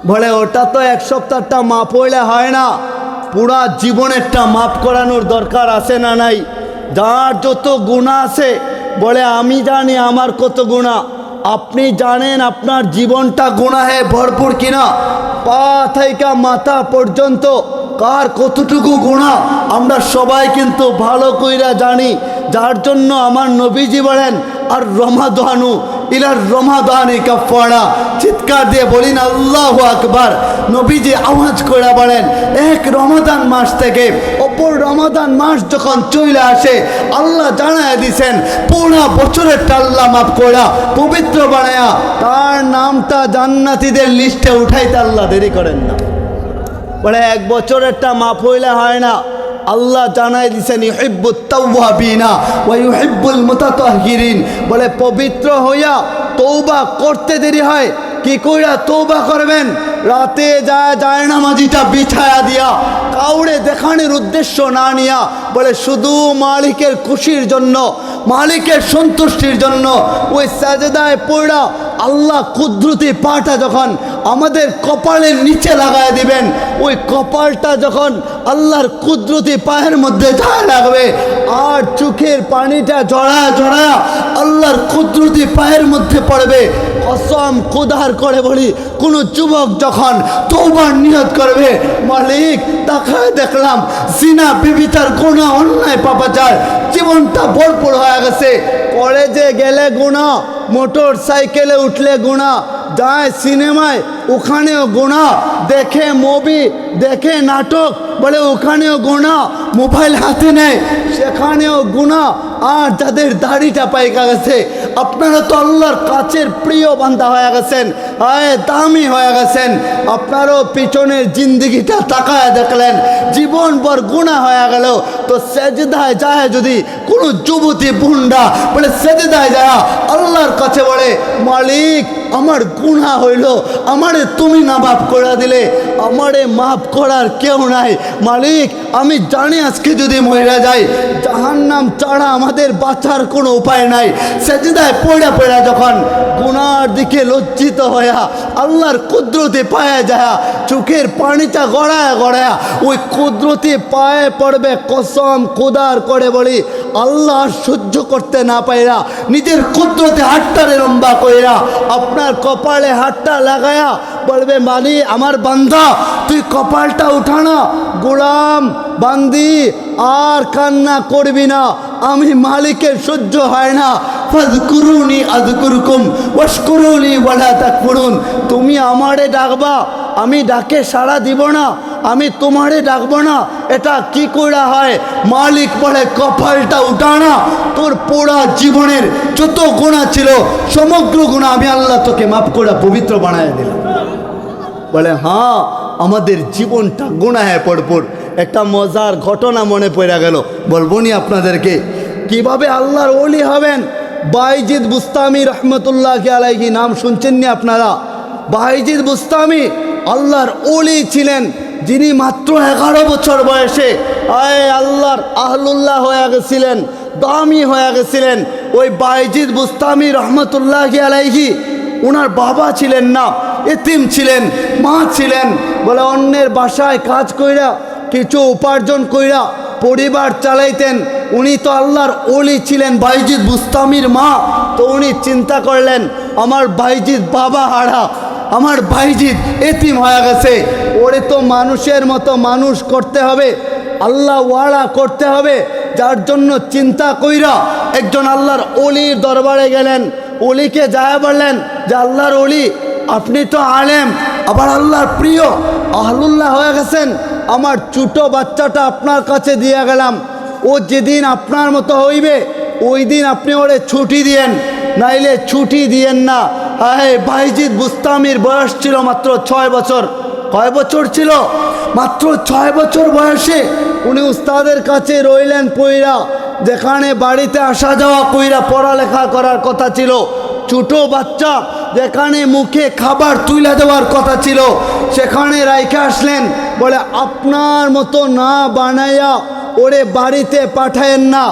বলে ওটা তো এক সপ্তাহটা মাফ হইলে হয় না, পুরা জীবনেরটা মাফ করানোর দরকার আছে না নাই? যার যত গুনাহ আছে, বলে আমি জানি আমার কত গুনাহ, আপনি জানেন আপনার জীবনটা গুনাহে ভরপুর কিনা, পা থেকে মাথা পর্যন্ত কার কতটুকু গুনাহ আমরা সবাই কিন্তু ভালো কইরা জানি। যার জন্য আমার নবীজি বলেন আর রমাদানু ইলার রমাদানি কাফারা, চিৎকার দিয়ে বলিন আল্লাহু আকবার। নবীজি আওয়াজ করে বলেন এক রমাদান মাস থেকে অপর রমাদান মাস যখন চলে আসে, আল্লাহ জানায় দিছেন পুরা বছরের আল্লাহ মাফ করা পবিত্র বানায়া তার নামটা জান্নাতীদের লিস্টে উঠাইতে আল্লাহ দেরি করেন না। বলে এক বছরেরটা মাফ হইলে হয় না, আল্লাহ জানাই দিছেন ইউহিব্বুত তাওয়াবিনা ওয়া ইউহিব্বুল মুতাতাহহিরিন, বলে পবিত্র হইয়া তওবা করতে দেরি হয়। কি কইরা তওবা করবেন? রাতে যায় নামাজিটা বিছায়া দিয়া, কাউরে দেখানোর উদ্দেশ্য না নিয়া বলে শুধু মালিকের খুশির জন্য, মালিকের সন্তুষ্টির জন্য ওই সাজদায় পড়া আল্লাহ কুদরতি পাটা যখন আমাদের কপালের নিচে লাগায় দিবেন, ওই কপালটা যখন আল্লাহর কুদরতি পায়ের মধ্যে যায় লাগবে আর চোখের পানিটা জড়া জড়া আল্লাহর কুদরতি পায়ের মধ্যে পড়বে। কসম খুদার করে বলি, কোন যুবক যখন তওবার নিয়ত করবে, মালিক তাকায় দেখলাম জিনা বিবিচার গুনাহ অন্যায় পাপাচার জীবনটা ভরপুর হয়ে গেছে, কলেজে গেলে গুনাহ, মোটর সাইকেলে উঠলে গুনাহ, যায় সিনেমায় ওখানেও গুনাহ, দেখে মুভি দেখে নাটক বলে ওখানেও গুনাহ, মোবাইল হাতে নেয় সেখানেও গুনাহ। আর যাদের দাড়িটা পাইকা গেছে, আপনারা তো আল্লাহর কাছের প্রিয় বান্দা হয়ে গেছেন, দামি হয়ে গেছেন, আপনারও পিছনের জিন্দগিটা তাকায় দেখলেন জীবনভর গুনাহ হয়ে গেল। তো সেজদায় যায় যদি কোনো যুবতী বুন্ডা বলে সেজদায় যায় আল্লাহর কাছে বলে, মালিক আমার গুনাহ হইল, আমারে তুমি না মাফ করে দিলে, আমারে মাফ করার কেউ নাই, মালিক আমি জানি আজকে যদি মরে যাই জাহান্নাম ছাড়া আমাদের বাঁচার কোনো উপায় নাই। সেজদায় পড়া পড়া যখন গুনার দিকে লজ্জিত হইয়া আল্লাহর কুদরতি পায়ে যায়, চোখের পানিটা গড়ায় গড়ায় ওই কুদরতি পায়ে পড়বে। কসম খুদার করে বলি, আল্লাহ সহ্য করতে না পাইরা নিজের কুদরতি হাতটারে লম্বা কইরা আপনার কপালে হাতটা লাগায়া বলবে, মালি আমার বান্দা তুই কপালটা উঠানা, গোলাম বান্দি আর কান্না করবি না, আমি মালিকের সহ্য হয় না। ফাযকুরুনি আযকুরকুম ওয়াশকুরুনি ওয়ালা তাকফুরুন, তুমি আমারে ডাকবা, আমি ডাকে সাড়া দিব না, আমি তোমারে ডাকবো না, এটা কি কইরা হয়? মালিক বলে কপালটা উঠানা, তোর পুরা জীবনের যত গুনাহ ছিল সমগ্র গুনাহ আমি আল্লাহ তোকে মাফ করে পবিত্র বানায় দিলাম। বলে হ্যাঁ, আমাদের জীবনটা গুনাহে ভরপুর। একটা মজার ঘটনা মনে পড়ে গেল, বলবো নি আপনাদেরকে। কিভাবে আল্লাহর ওলি হবেন? বাইজিদ বুস্তামি রহমতুল্লাহ আলাইহি, নাম শুনছেন নি আপনারা? বাইজিদ বুস্তামি আল্লাহর ওলি ছিলেন, যিনি মাত্র 11 বছর বয়সে আল্লাহর আহলুল্লাহ হয়ে গেছিলেন, দামি হয়ে গেছিলেন। ওই বাইজিদ বুস্তামি রহমতুল্লাহ আলাইহি, ওনার বাবা ছিলেন না, এতিম ছিলেন, মা ছিলেন। বলে অন্যের বাসায় কাজ কইরা কিছু উপার্জন কইরা পরিবার চালাইতেন। উনি তো আল্লাহর ওলি ছিলেন, বাইজিদ বুস্তামির মা। তো উনি চিন্তা করলেন, আমার বাইজিদ বাবা হারা, আমার বাইজিদ এতিম হয়ে গেছে, ওরে তো মানুষের মতো মানুষ করতে হবে, আল্লাহ ওয়ালা করতে হবে। যার জন্য চিন্তা কইরা একজন আল্লাহর ওলির দরবারে গেলেন। ওলিকে যায় বললেন যে আল্লাহর ওলি, আপনি তো আলেম, আবার আল্লাহর প্রিয়, আহলুল্লাহ হয়ে গেছেন, আমার ছোট বাচ্চাটা আপনার কাছে দিয়ে গেলাম, ও যেদিন আপনার মতো হইবে ওই দিন আপনি ওরে ছুটি দিয়েন, নাইলে ছুটি দিয়েন না। বাইজিদ বুস্তামির বয়স ছিল মাত্র 6 বছর। কয় বছর ছিল? মাত্র 6 বছর বয়সে উনি উস্তাদের কাছে রইলেন পইরা, যেখানে বাড়িতে আসা যাওয়া কইরা পড়ালেখা করার কথা ছিল। ছোট বাচ্চা যেখানে মুখে খাবার তুলে দেওয়ার কথা ছিল সেখানে রাইখে আসলেন। বলে আপনার মতো না বানাইয়া ওরে বাড়িতে পাঠায়েন না।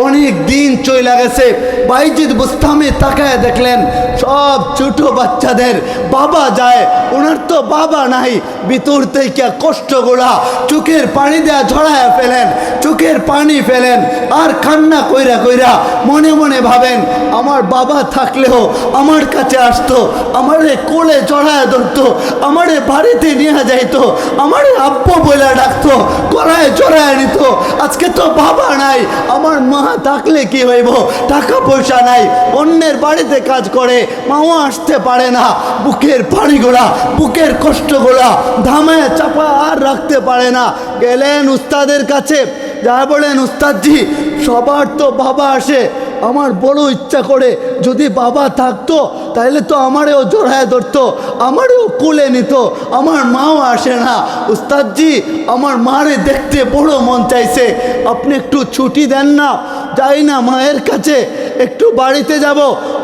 অনেক দিন চলে গেছে, বাইজিদ বুস্তামি তাকায় দেখলেন সব ছোট বাচ্চাদের বাবা যায়, ওনার তো বাবা নাই। ভিতর থেকে কষ্টগুলা চোখের পানি দেয়া ঝরায় ফেলেন, চোখের পানি ফেলেন আর কান্না কইরা কইরা মনে মনে ভাবেন, আমার বাবা থাকলেও আমার কাছে আসতো, আমারে কোলে জড়ায় ধরতো, আমারে বাড়িতে নিয়ে যাইতো, আমারে আব্বু বলে ডাকতো, গলায় জড়ায় নিত। আজকে তো বাবা নাই, আমার মা থাকলে কি হইব? টাকা পয়সা নাই, অন্যের বাড়িতে কাজ করে, মাও আসতে পারে না। বুকের পানিগুলা, বুকের কষ্টগুলা ধামায় চাপা আর রাখতে পারে না। গেলেন উস্তাদের কাছে, যা বলেন, উস্তাদজি সবার তো বাবা আসে, আমার বড় ইচ্ছা করে যদি বাবা থাকতো তাহলে তো আমারেও জড়ায় ধরতো, আমারেও কোলে নিত, আমার মাও আসে না। উস্তাদজি আমার মারে দেখতে বড় মন চাইছে, আপনি একটু ছুটি দেন না। যাই না মায়ের কাছে, একটু বাড়িতে যাব।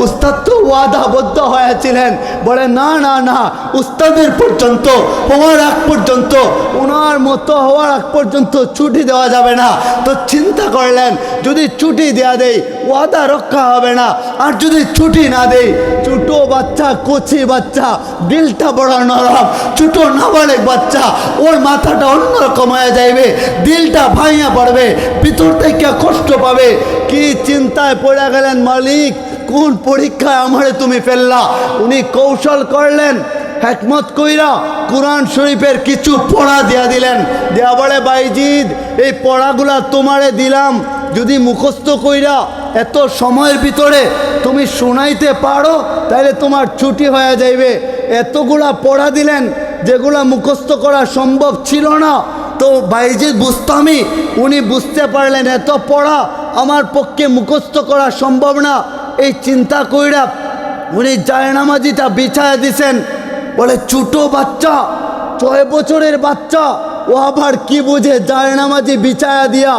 উস্তাদ তো ওয়াদাবদ্ধ হয়েছিলেন, বলে না না না, উস্তাদের পর্যন্ত হওয়ার আগ পর্যন্ত, ওনার মতো হওয়ার আগ পর্যন্ত ছুটি দেওয়া যাবে না। তো চিন্তা করলেন যদি ছুটি দেওয়া দেয় ওয়াদা রক্ষা হবে না, আর যদি ছুটি না দেয়, ছোটো বাচ্চা, কচি বাচ্চা, দিলটা বড় নরম, ছোটো নাবালেক বাচ্চা, ওর মাথাটা অন্যরকম হয়ে যাইবে, দিলটা ভাঙিয়া পড়বে, ভিতর থেকে কষ্ট পাবে। কি চিন্তায় পড়ে গেলেন, মালিক কোন পরীক্ষায় আমারে তুমি ফেললা। উনি কৌশল করলেন, হেকমত কইরা কোরআন শরীফের কিছু পড়া দিয়া দিলেন। দেয়া বলে, বাইজিদ এই পড়াগুলা তোমারে দিলাম, যদি মুখস্থ কইরা এত সময়ের ভিতরে তুমি শোনাইতে পারো তাহলে তোমার ছুটি হয়ে যাইবে। এতগুলা পড়া দিলেন যেগুলা মুখস্থ করা সম্ভব ছিল না। তো বাইজিদ বুঝতামই, উনি বুঝতে পারলেন এত পড়া আমার পক্ষে মুখস্থ করা সম্ভব না। এই চিন্তা কইরা উনি জায়নামাজিটা বিছায়া দিছেন। বলে ছোটো বাচ্চা, 6 বছরের বাচ্চা, ও আবার কি বুঝে জায়নামাজি বিছায়া দিয়া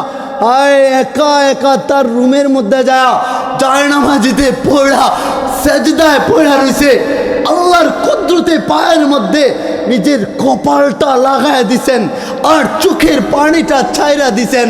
আয় একা একা তার রুমের মধ্যে যায় জায়নামাজিতে পড়া, সেজদায় পড়া রয়েছে। আল্লাহর কুদরতে পায়ের মধ্যে নিজের কপালটা লাগায় দিছেন, আর চোখের পানিটা ছাইরা দিছেন,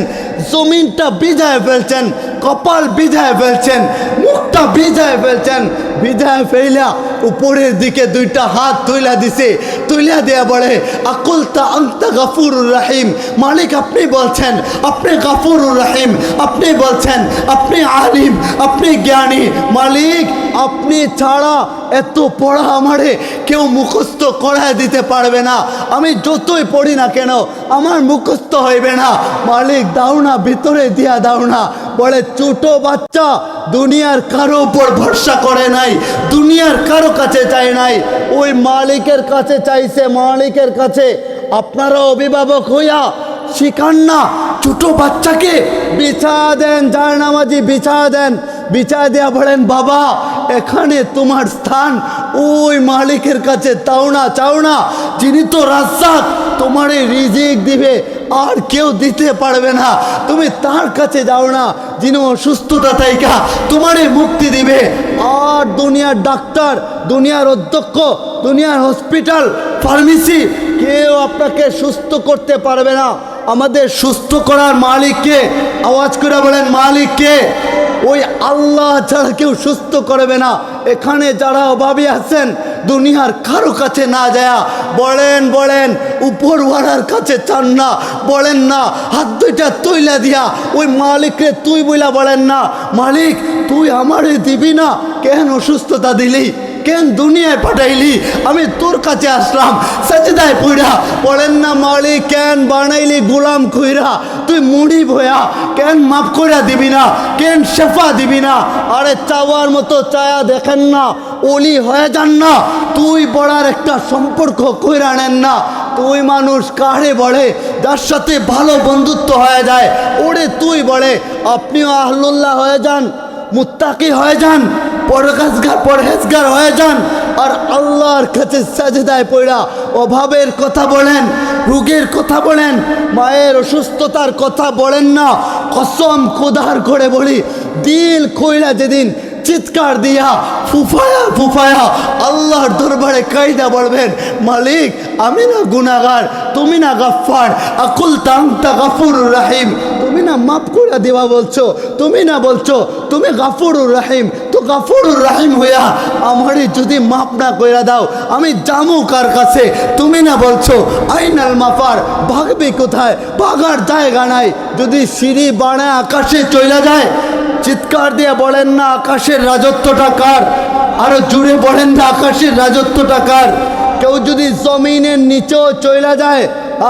জমিনটা ভিজায় ফেলছেন, কপাল ভিজায় ফেলছেন, মুখটা ভিজায় ফেলছেন। ভিজায় ফেলা উপরের দিকে 2টা হাত তুইলা দিছে, তুইলা দেয়া বলে, আকুলতা আনতা গাফুরুর রাহিম। মালিক আপনি বলছেন আপনি গাফুরুর রাহিম, আপনি বলছেন আপনি আলিম, আপনি জ্ঞানী। মালিক আপনি ছাড়া এত পড়া আমারে কেউ মুখস্থ করায় দিতে পারবে না, আমি যতই পড়ি না কেন আমার মুখস্থ হইবে না। মালিক দাও না, ভিতরে দিয়া দাও না। বলে ছোটো বাচ্চা দুনিয়ার কারো উপর ভরসা করে নাই, দুনিয়ার কারো কাছে চায় নাই, ওই মালিকের কাছে চাইছে, মালিকের কাছে। আপনারা অভিভাবক হইয়া শিখান না, ছোটো বাচ্চাকে বিছা দেন, জায়নামাজি বিছা দেন, বিছা দেয়া বলেন বাবা এখানে তোমার স্থান, ওই মালিকের কাছে তাও না, চাও না, যিনি তো রাজ্জাক তোমারে রিজিক দিবে, আর কেউ দিতে পারবে না, তুমি তার কাছে যাও না, যিনি অসুস্থতা থাইকা তোমারে মুক্তি দিবে। আর দুনিয়ার ডাক্তার, দুনিয়ার অধ্যক্ষ, দুনিয়ার হসপিটাল, ফার্মেসি কেউ আপনাকে সুস্থ করতে পারবে না। আমাদের সুস্থ করার মালিককে, আওয়াজ করে বলেন মালিককে, ওই আল্লাহ ছাড়া কেউ সুস্থ করবে না। এখানে যারা অভাবী আছেন দুনিয়ার কারো কাছে না যায় বলেন, বলেন উপরওয়ালার কাছে চান না, বলেন না হাত 2টা তুইলা দিয়া ওই মালিককে তুই বইলা বলেন না, মালিক তুই আমারে দিবি না, কেন অসুস্থতা দিলি, কেন দুনিয়ায় পাঠাইলি, আমি তোর কাছে আসলাম সাজদায় পড়া। বলেন না মালিক কেন বানাইলি গোলাম কইরা, তুই মুড়ি ভয়া, কেন মাফ করে দিবি না, কেন শেফা দিবি না। আরে চাওয়ার মতো চায়া দেখেন না, ওলি হয়ে যান না, তুই বড়ার একটা সম্পর্ক কইরা নেন না। তুই মানুষ কারে বলে, যার সাথে ভালো বন্ধুত্ব হয়ে যায় ওরে তুই বলে। আপনিও আহলুল্লাহ হয়ে যান, মুত্তাকি হয়ে যান, পরহেজগার হয়ে যান, আর আল্লাহর কাছে সাজদায় পড়া অভাবের কথা বলেন, রোগের কথা বলেন, মায়ের অসুস্থতার কথা বলেন না। কসম খোদার করে বলি, দিল কইরা যেদিন চিৎকার দিয়া ফুফায়া ফুফায়া আল্লাহর দরবারে কায়দা বলবেন, মালিক আমি না গুনাহগার, তুমি না গাফফার, আকুল তান্তা গাফুরুর রাহিম, তুমি না মাফ করে দেওয়া বলছো, তুমি না বলছো তুমি গাফুরুর রাহিম, তো গাফুরুর রাহিম হইয়া আমারই যদি মাফ না কইরা দাও আমি জামু কার কাছে, তুমি না বলছো আইনাল মাফার, ভাগবে কোথায়, ভাগার জায়গা নাই। যদি সিঁড়ি বানায় আকাশে চলে যায়, চিৎকার দিয়ে বলেন না আকাশের রাজত্বটা কার, আরো জুড়ে বলেন না আকাশের রাজত্বটা কার। কেউ যদি জমিনের নিচেও চলে যায়,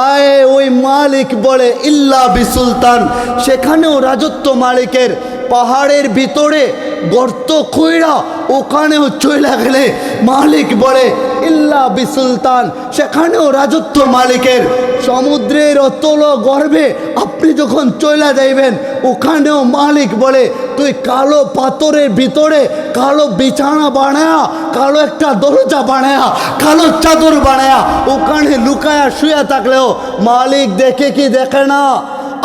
আয় ওই মালিক বলে ইল্লা বিসুলতান, সেখানেও রাজত্ব মালিকের। পাহাড়ের ভিতরে গর্ত কইরা ওখানেও চলে গেলে মালিক বলে ইল্লা বিসুলতান, সেখানেও রাজত্ব মালিকের। সমুদ্রের অতল গর্ভে আপনি যখন চলে যাইবেন ওখানেও মালিক বলে তুই কালো পাথরের ভিতরে কালো বিছানা বানায়া, কালো একটা দরজা বানায়া, কালো চাদর বানায়া ওখানে লুকায়া শুয়ে থাকলেও মালিক দেখে কি দেখে না?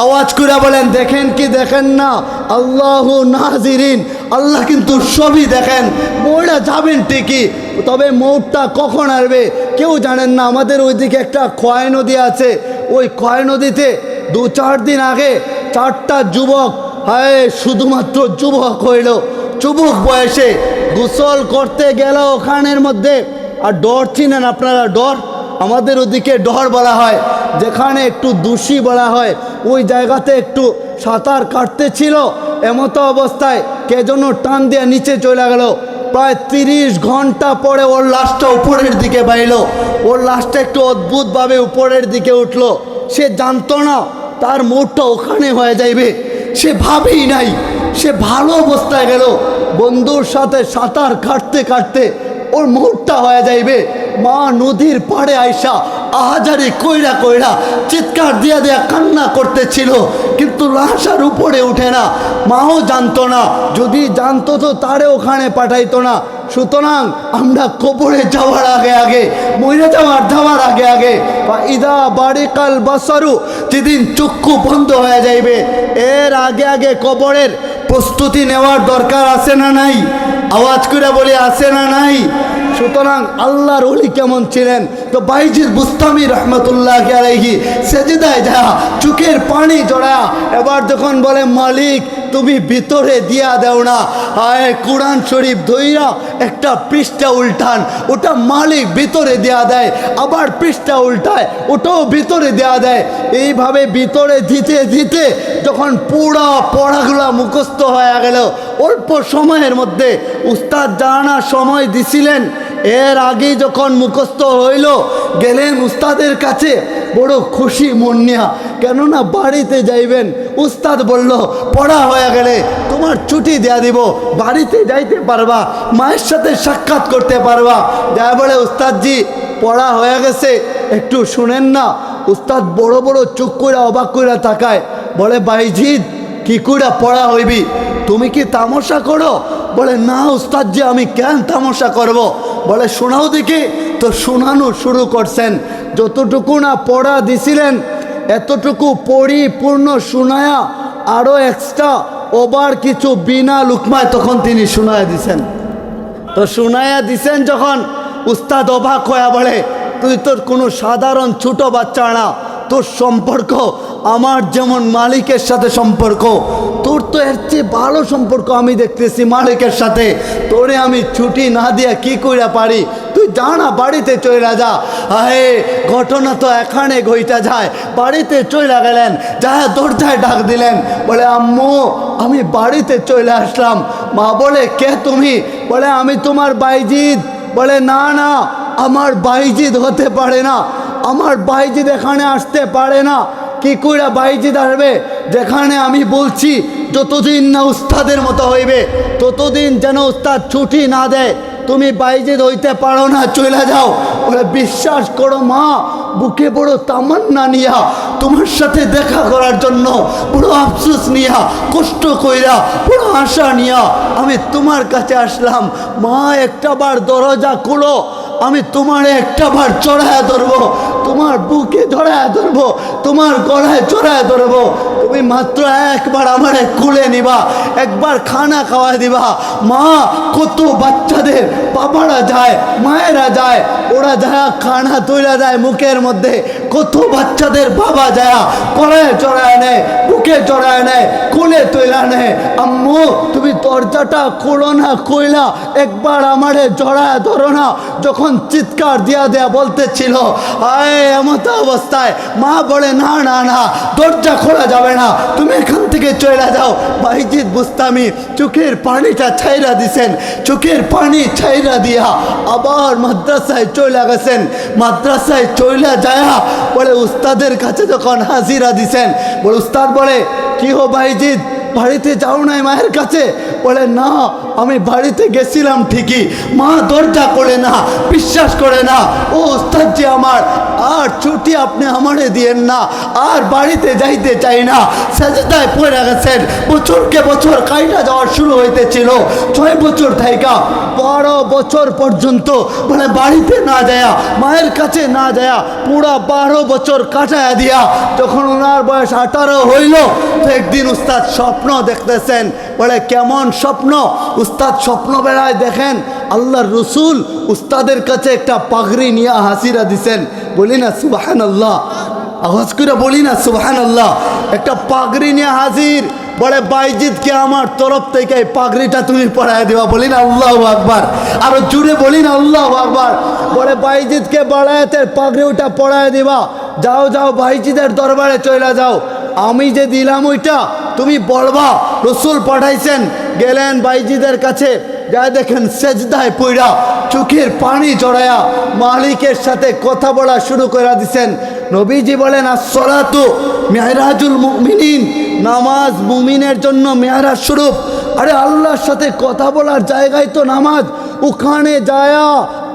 আওয়াজ করে বলেন, দেখেন কি দেখেন না? আল্লাহু নাজিরিন, আল্লাহ কিন্তু সবই দেখেন। মৌড়া যাবেন ঠিকই, তবে মৌটটা কখন আসবে কেউ জানেন না। আমাদের ওইদিকে একটা খোয়াই নদী আছে, ওই খোয়াই নদীতে 2-4 দিন আগে 4টা যুবক, হায় শুধুমাত্র যুবক হইল, যুবক বয়সে গোসল করতে গেল ওখানের মধ্যে। আর ডর চিনেন আপনারা? ডর, আমাদের ওদিকে ডর বলা হয়, যেখানে একটু দোষী বলা হয়। ওই জায়গাতে একটু সাঁতার কাটতেছিল, এমতো অবস্থায় কে যেন টান দিয়ে নিচে চলে গেল। প্রায় 30 ঘন্টা পরে ওর লাশটা উপরের দিকে বাইল। ওর লাশটা একটু অদ্ভুতভাবে উপরের দিকে উঠলো। সে জানতো না তার মুখটা ওখানে হয়ে যাইবে, সে ভাবেই নাই। সে ভালো অবস্থায় গেল, বন্ধুর সাথে সাঁতার কাটতে কাটতে ওর মুখটা হয়ে যাইবে। মা নদীর পাড়ে আইসা আহাজারি কইরা কইরা চিৎকার দিয়া দিয়া কান্না করতেছিল, কিন্তু লাশ আর উপরে উঠে না। মাও জানতো না, যদি জানতো তো তারে ওখানে পাঠাইতো না। সুতরাং আমরা কবরে যাওয়ার আগে আগে, মরে যাওয়ার আগে আগে, বা ইদা বারিকাল বাসারু, যেদিন চক্ষু বন্ধ হয়ে যাইবে, এর আগে আগে কবরের প্রস্তুতি নেওয়ার দরকার আছে না নাই? আওয়াজ করে বলি, আছে না নাই? সুতরাং আল্লাহর ওলি কেমন ছিলেন? তো বাইজিদ বুস্তামি রহমতুল্লাহ আলাইহি সেজদায় যা চোখের পানি জড়া, এবার যখন বলে মালিক তুমি ভিতরে দিয়া দেও না, আয় কোরআন শরীফ ধইরা একটা পৃষ্ঠা উল্টান, ওটা মালিক ভিতরে দেয়া দেয়। আবার পৃষ্ঠা উল্টায়, ওটাও ভিতরে দেয়া দেয়। এইভাবে ভিতরে দিতে দিতে যখন পুরা পড়াগুলা মুখস্থ হয়ে গেল, অল্প সময়ের মধ্যে উস্তাদ জানা সময় দিছিলেন, এর আগে যখন মুখস্থ হইল, গেলেন উস্তাদের কাছে বড় খুশি মন নিয়া, কেননা বাড়িতে যাইবেন। উস্তাদ বলল, পড়া হয়ে গেলে তোমার ছুটি দেয়া দিব, বাড়িতে যাইতে পারবা, মায়ের সাথে সাক্ষাৎ করতে পারবা। যা বলে, উস্তাদজি পড়া হয়ে গেছে, একটু শুনেন না। উস্তাদ বড় বড় চোখ কইরা অবাক কইরা তাকায়, বলে, বাইজিদ কি কইরা পড়া হইবি? তুমি কি তামাশা করো? বলে, না উস্তাদজি, আমি কেন তামাশা করব? বলে, শোনাও দেখি। তো শোনানো শুরু করছেন। যতটুকু না পড়া দিছিলেন এতটুকু পরিপূর্ণ শোনায়া আরও এক্সট্রা ওভার কিছু বিনা লুকমায় তখন তিনি শোনায়া দিছেন। তো শোনায়া দিছেন যখন, উস্তাদ অবাক হয়ে বলে, তুই তোর কোনো সাধারণ ছোট বাচ্চা না, তোর সম্পর্ক আমার যেমন মালিকের সাথে সম্পর্ক, তোর তো এর চেয়ে ভালো সম্পর্ক আমি দেখতেছি মালিকের সাথে। তোরে আমি ছুটি না দিয়া কি কইরা পারি? তুই যা না, বাড়িতে চইলা যা। আহে, ঘটনা তো এখানে ঘইটা যায়। বাড়িতে চইলা গেলেন, যা দরজায় ডাক দিলেন, বলে, আম্মু আমি বাড়িতে চলে আসলাম। মা বলে, কে তুমি? বলে, আমি তোমার বাইজিদ। বলে, না না, আমার বাইজিদ হতে পারে না, আমার বাইজিদ এখানে আসতে পারে না। কি কইরা বাইজিদ আসবে? যেখানে আমি বলছি যতদিন না উস্তাদের মতো হইবে ততদিন যেন উস্তাদ ছুটি না দেয়, তুমি বাইজিদ হইতে পারো না, চলে যাও। বলে, বিশ্বাস করো মা, বুকে বড় তামান্না নিয়া, তোমার সাথে দেখা করার জন্য বড় আফসোস নিয়া, কষ্ট কইরা, বড় আশা নিয়া আমি তোমার কাছে আসলাম। মা একটাবার দরজা খুলো, আমি তোমারে একটাবার চড়ায়া ধরবো, তোমার বুকে জড়ায়া ধরবো, তোমার গলায় চড়ায়া ধরবো। তুমি মাত্র একবার আমারে খুলে নিবা, একবার খানা খাওয়া দিবা। মা, কত বাচ্চাদের বাবারা যায়, মায়েরা যায়, ওরা যায় খানা তৈরা যায় মুখের মধ্যে, কত বাচ্চাদের বাবা যায় গলায় চড়ায় নেয়, বুকে চড়ায় নেয়, কোলে তৈরা নেয়। আম্মু তুমি দরজাটা খোলো না, কইলা একবার আমারে জড়ায় ধরো না। যখন চিৎকার দিয়া দেয়া বলতেছিল, আয় এমত অবস্থায় মা বলে, না না না, দরজা খোলা যাবে না, তুমি এখান থেকে চলে যাও। বাইজিদ বুস্তামি চোখের পানিটা ছাইরা দিছেন, চোখের পানি ছাইরা দিয়া আবার মাদ্রাসায় চলে গেছেন। মাদ্রাসায় চলে যায়া বলে, উস্তাদের কাছে যখন হাজিরা দিছেন, বলে, উস্তাদ বলে, কি হো বাইজিদ, বাড়িতে যাও নাই মায়ের কাছে? বলে না, আমি বাড়িতে গেছিলাম ঠিকই, মা দরজা করে না, বিশ্বাস করে না। ও ওস্তাদ জি আমার, আর ছুটি আপনি আমারে দিয়েন না, আর বাড়িতে যাইতে চাই না। সেজদায় পড়ে গেছেন, বছরকে বছর কাইটা যাওয়া শুরু হইতেছিল, 6 বছর থেকে 12 বছর পর্যন্ত বলে বাড়িতে না যায়া, মায়ের কাছে না যায়া, পুরা 12 বছর কাটায়া দিয়া যখন ওনার বয়স 18 হইল, তো একদিন উস্তাদ স্বপ্ন দেখতেছেন। বলে কেমন স্বপ্ন? উস্তাদ স্বপ্ন বেড়ায় দেখেন আল্লাহর রসুল উস্তাদের কাছে একটা পাগড়ি নিয়ে হাসিরা দিছেন। বলি না সুবহানাল্লাহ, আওয়াজ করে বলি না সুবহানাল্লাহ। একটা পাগড়ি নিয়ে হাজির। বলে বাইজিদকে আমার তরফ থেকে এই পাগড়িটা তুমি পরায় দিবা। বলি না আল্লাহু আকবার, আরো জুড়ে বলি না আল্লাহু আকবার। বলে বাইজিদকে বাড়ায়াতে পাগড়িটা পরায় দিবা। যাও যাও বাইজিদের দরবারে চলে যাও, আমি যে দিলাম ওইটা তুমি বলবা রসুল পাঠাইছেন। গেলেন বাইজিদের কাছে, যা দেখেন সেজদায় পইড়া চোখের পানি জড়ায়া মালিকের সাথে কথা বলা শুরু করে দিছেন। নবীজি বলেন আসসালাতু মিহরাজুল মুমিনিন, নামাজ মুমিনের জন্য মেহরাজ স্বরূপ। আরে আল্লাহর সাথে কথা বলার জায়গায় তো নামাজ, ওখানে যায়া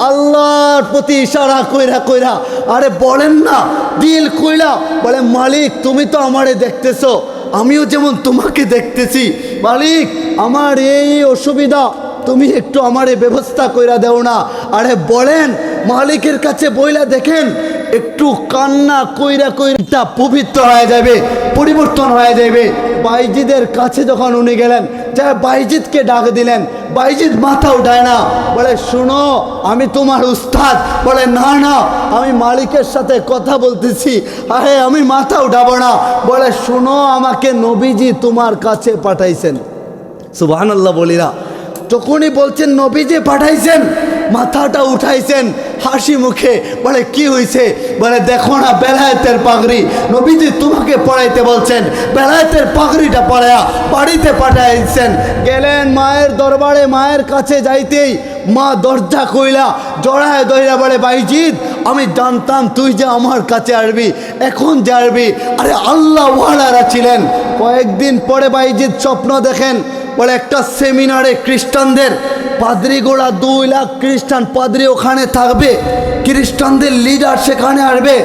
আল্লাহর প্রতি ইশারা কইরা কইরা, আরে বলেন না দিল কইলা, বলে মালিক তুমি তো আমারে দেখতেছো, আমিও যেমন তোমাকে দেখতেছি, মালিক আমার এই অসুবিধা, তুমি একটু আমারে ব্যবস্থা কইরা দেও না। আরে বলেন, মালিকের কাছে বইলা দেখেন, একটু কান্না কইরা কইরা পবিত্র হয়ে যাবে, পরিবর্তন হয়ে যাবে। বাইজিদের কাছে যখন উনি গেলেন, যা বাইজিদকে ডাক দিলেন, বাইজিদ মাথা উঠায় না, বলে শুনো আমি তোমার উস্তাদ। বলে না না, আমি মালিকের সাথে কথা বলতেছি, আরে আমি মাথা উঠাবো না। বলে শুনো, আমাকে নবীজি তোমার কাছে পাঠাইছেন। সুবহানাল্লাহ বলি না, যখনই বলছেন নবীজি পাঠাইছেন, মাথাটা উঠাইছেন হাসি মুখে। বলে কি হয়েছে? বলে দেখো না বেলায়েতের পাগড়ি, নবীজি তোমাকে পড়াইতে বলছেন, বেলায়েতের পাগড়িটা পড়ায়া বাড়িতে পাঠাইছেন। গেলেন মায়ের দরবারে, মায়ের কাছে যাইতেই মা দরজা কইলা জড়ায় দইরা বলে বাইজিদ আমি জানতাম তুই যে আমার কাছে আসবি, এখন যে আসবি। আরে আল্লাহ ওয়ালারা ছিলেন। কয়েকদিন পরে বাইজিদ স্বপ্ন দেখেন, বলে একটা সেমিনারে খ্রিস্টানদের পাদ্রিগোড়া 2 লাখ খ্রিস্টান পাদ্রি ওখানে থাকবে, খ্রিস্টানদের লিডার সেখানে আসবে।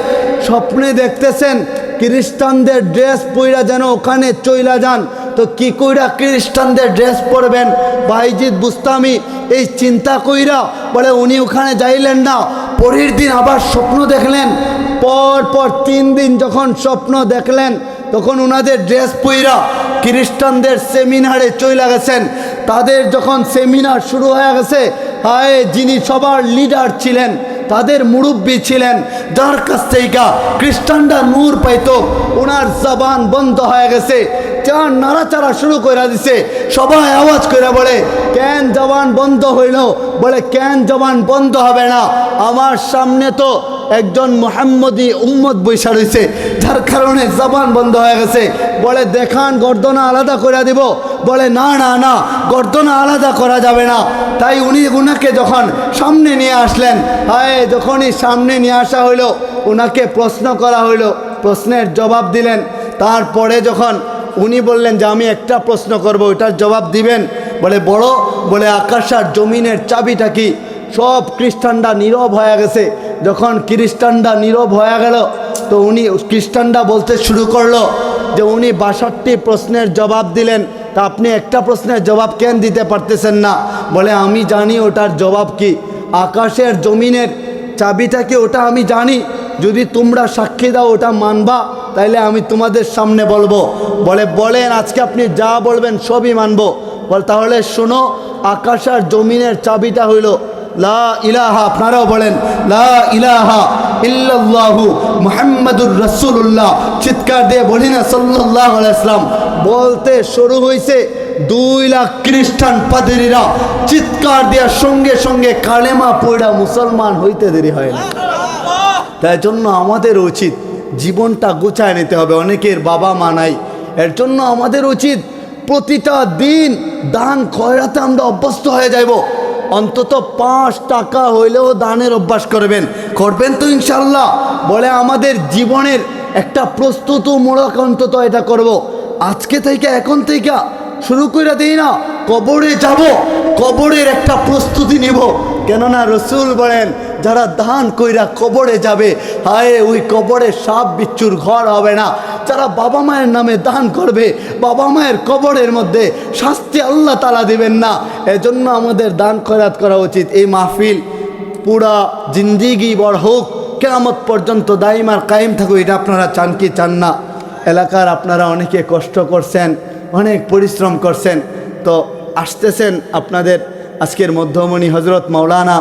স্বপ্নে দেখতেছেন খ্রিস্টানদের ড্রেস পইরা যেন ওখানে চইলা যান। তো কি কইরা খ্রিস্টানদের ড্রেস পরবেন? বাইজিদ বুস্তামি এই চিন্তা কইরা বলে উনি ওখানে যাইলেন না। পরের দিন আবার স্বপ্ন দেখলেন, পর 3 দিন যখন স্বপ্ন দেখলেন, তখন ওনাদের ড্রেস পইরা খ্রিস্টানদের সেমিনারে চইলা গেছেন। তাদের যখন সেমিনার শুরু হয়ে গেছে, হায় যিনি সবার লিডার ছিলেন, তাদের মুরব্বী ছিলেন, যার কাছ থেকে খ্রিস্টানরা নূর পাইতো, ওনার জবান বন্ধ হয়ে গেছে, চার নাড়াচাড়া শুরু করে দিছে। সবাই আওয়াজ করে বলে কেন জবান বন্ধ হইল? বলে কেন জবান বন্ধ হবে না? আমার সামনে তো একজন মুহাম্মদী উম্মত বৈশা রয়েছে, যার কারণে জবান বন্ধ হয়ে গেছে। বলে দেখান গর্দনা আলাদা করে দিব। বলে না না না, গর্দনা আলাদা করা যাবে না। তাই উনাকে যখন সামনে নিয়ে আসলেন, হায় যখনই সামনে নিয়ে আসা হইলো, ওনাকে প্রশ্ন করা হইলো, প্রশ্নের জবাব দিলেন। তারপরে যখন উনি বললেন যে আমি একটা প্রশ্ন করব, ওইটার জবাব দিবেন। বলে বড়, বলে আকাশ আর জমিনের চাবিটা কি? সব খ্রিস্টানরা নীরব হয়ে গেছে। যখন খ্রিস্টানরা নীরব হয়ে গেল, তো উনি খ্রিস্টানরা বলতে শুরু করলো যে উনি 62টি প্রশ্নের জবাব দিলেন, তা আপনি একটা প্রশ্নের জবাব কেন দিতে পারতেছেন না? বলে আমি জানি ওটার জবাব কি, আকাশের জমিনের চাবিটা কি ওটা আমি জানি, যদি তোমরা সাক্ষী দাও ওটা মানবা, তাইলে আমি তোমাদের সামনে বলবো। বলে বলেন আজকে আপনি যা বলবেন সবই মানবো। বল তাহলে শোনো, আকাশ আর জমিনের চাবিটা হইল লা ইলাহা, আপনারাও বলেন লা ইলাহা ইল্লাল্লাহু মুহাম্মাদুর রাসূলুল্লাহ। চিৎকার দিয়ে বলি না সাল্লাল্লাহু আলাইহি ওয়াসাল্লাম। বলতে শুরু হয়েছে, 2 লাখ খ্রিস্টান পাদ্রীরা চিৎকার দেওয়ার সঙ্গে সঙ্গে কালেমা পড়া মুসলমান হইতে দেরি হয় না। তাই জন্য আমাদের উচিত জীবনটা গোছায় নিতে হবে। অনেকের বাবা মা নাই, এর জন্য আমাদের উচিত প্রতিটা দিন দান খয়রাতে আমরা অভ্যস্ত হয়ে যাইব। অন্তত 5 টাকা হইলেও দানের অভ্যাস করবেন তো ইনশাল্লাহ। বলে আমাদের জীবনের একটা প্রস্তুতমূলক অন্তত এটা করব। আজকে থেকে এখন থেকে শুরু করে দিই না, কবরে যাব, কবরের একটা প্রস্তুতি নিব। কেননা রসুল বলেন যারা দান কইরা কবরে যাবে, হায় ওই কবরে সাপ বিচ্ছুর ঘর হবে না। যারা বাবা মায়ের নামে দান করবে, বাবা মায়ের কবরের মধ্যে শাস্তি আল্লাহ তাআলা দিবেন না। এজন্য আমাদের দান খয়রাত করা উচিত। এই মাহফিল পুরা জিন্দিগি বড় হোক, কিয়ামত পর্যন্ত দাইমার কায়েম থাকুক, এটা আপনারা চান কি চান না? এলাকার আপনারা অনেকে কষ্ট করছেন, অনেক পরিশ্রম করছেন, তো আসতেছেন আপনাদের আজকের মধ্যমণি হজরত মাওলানা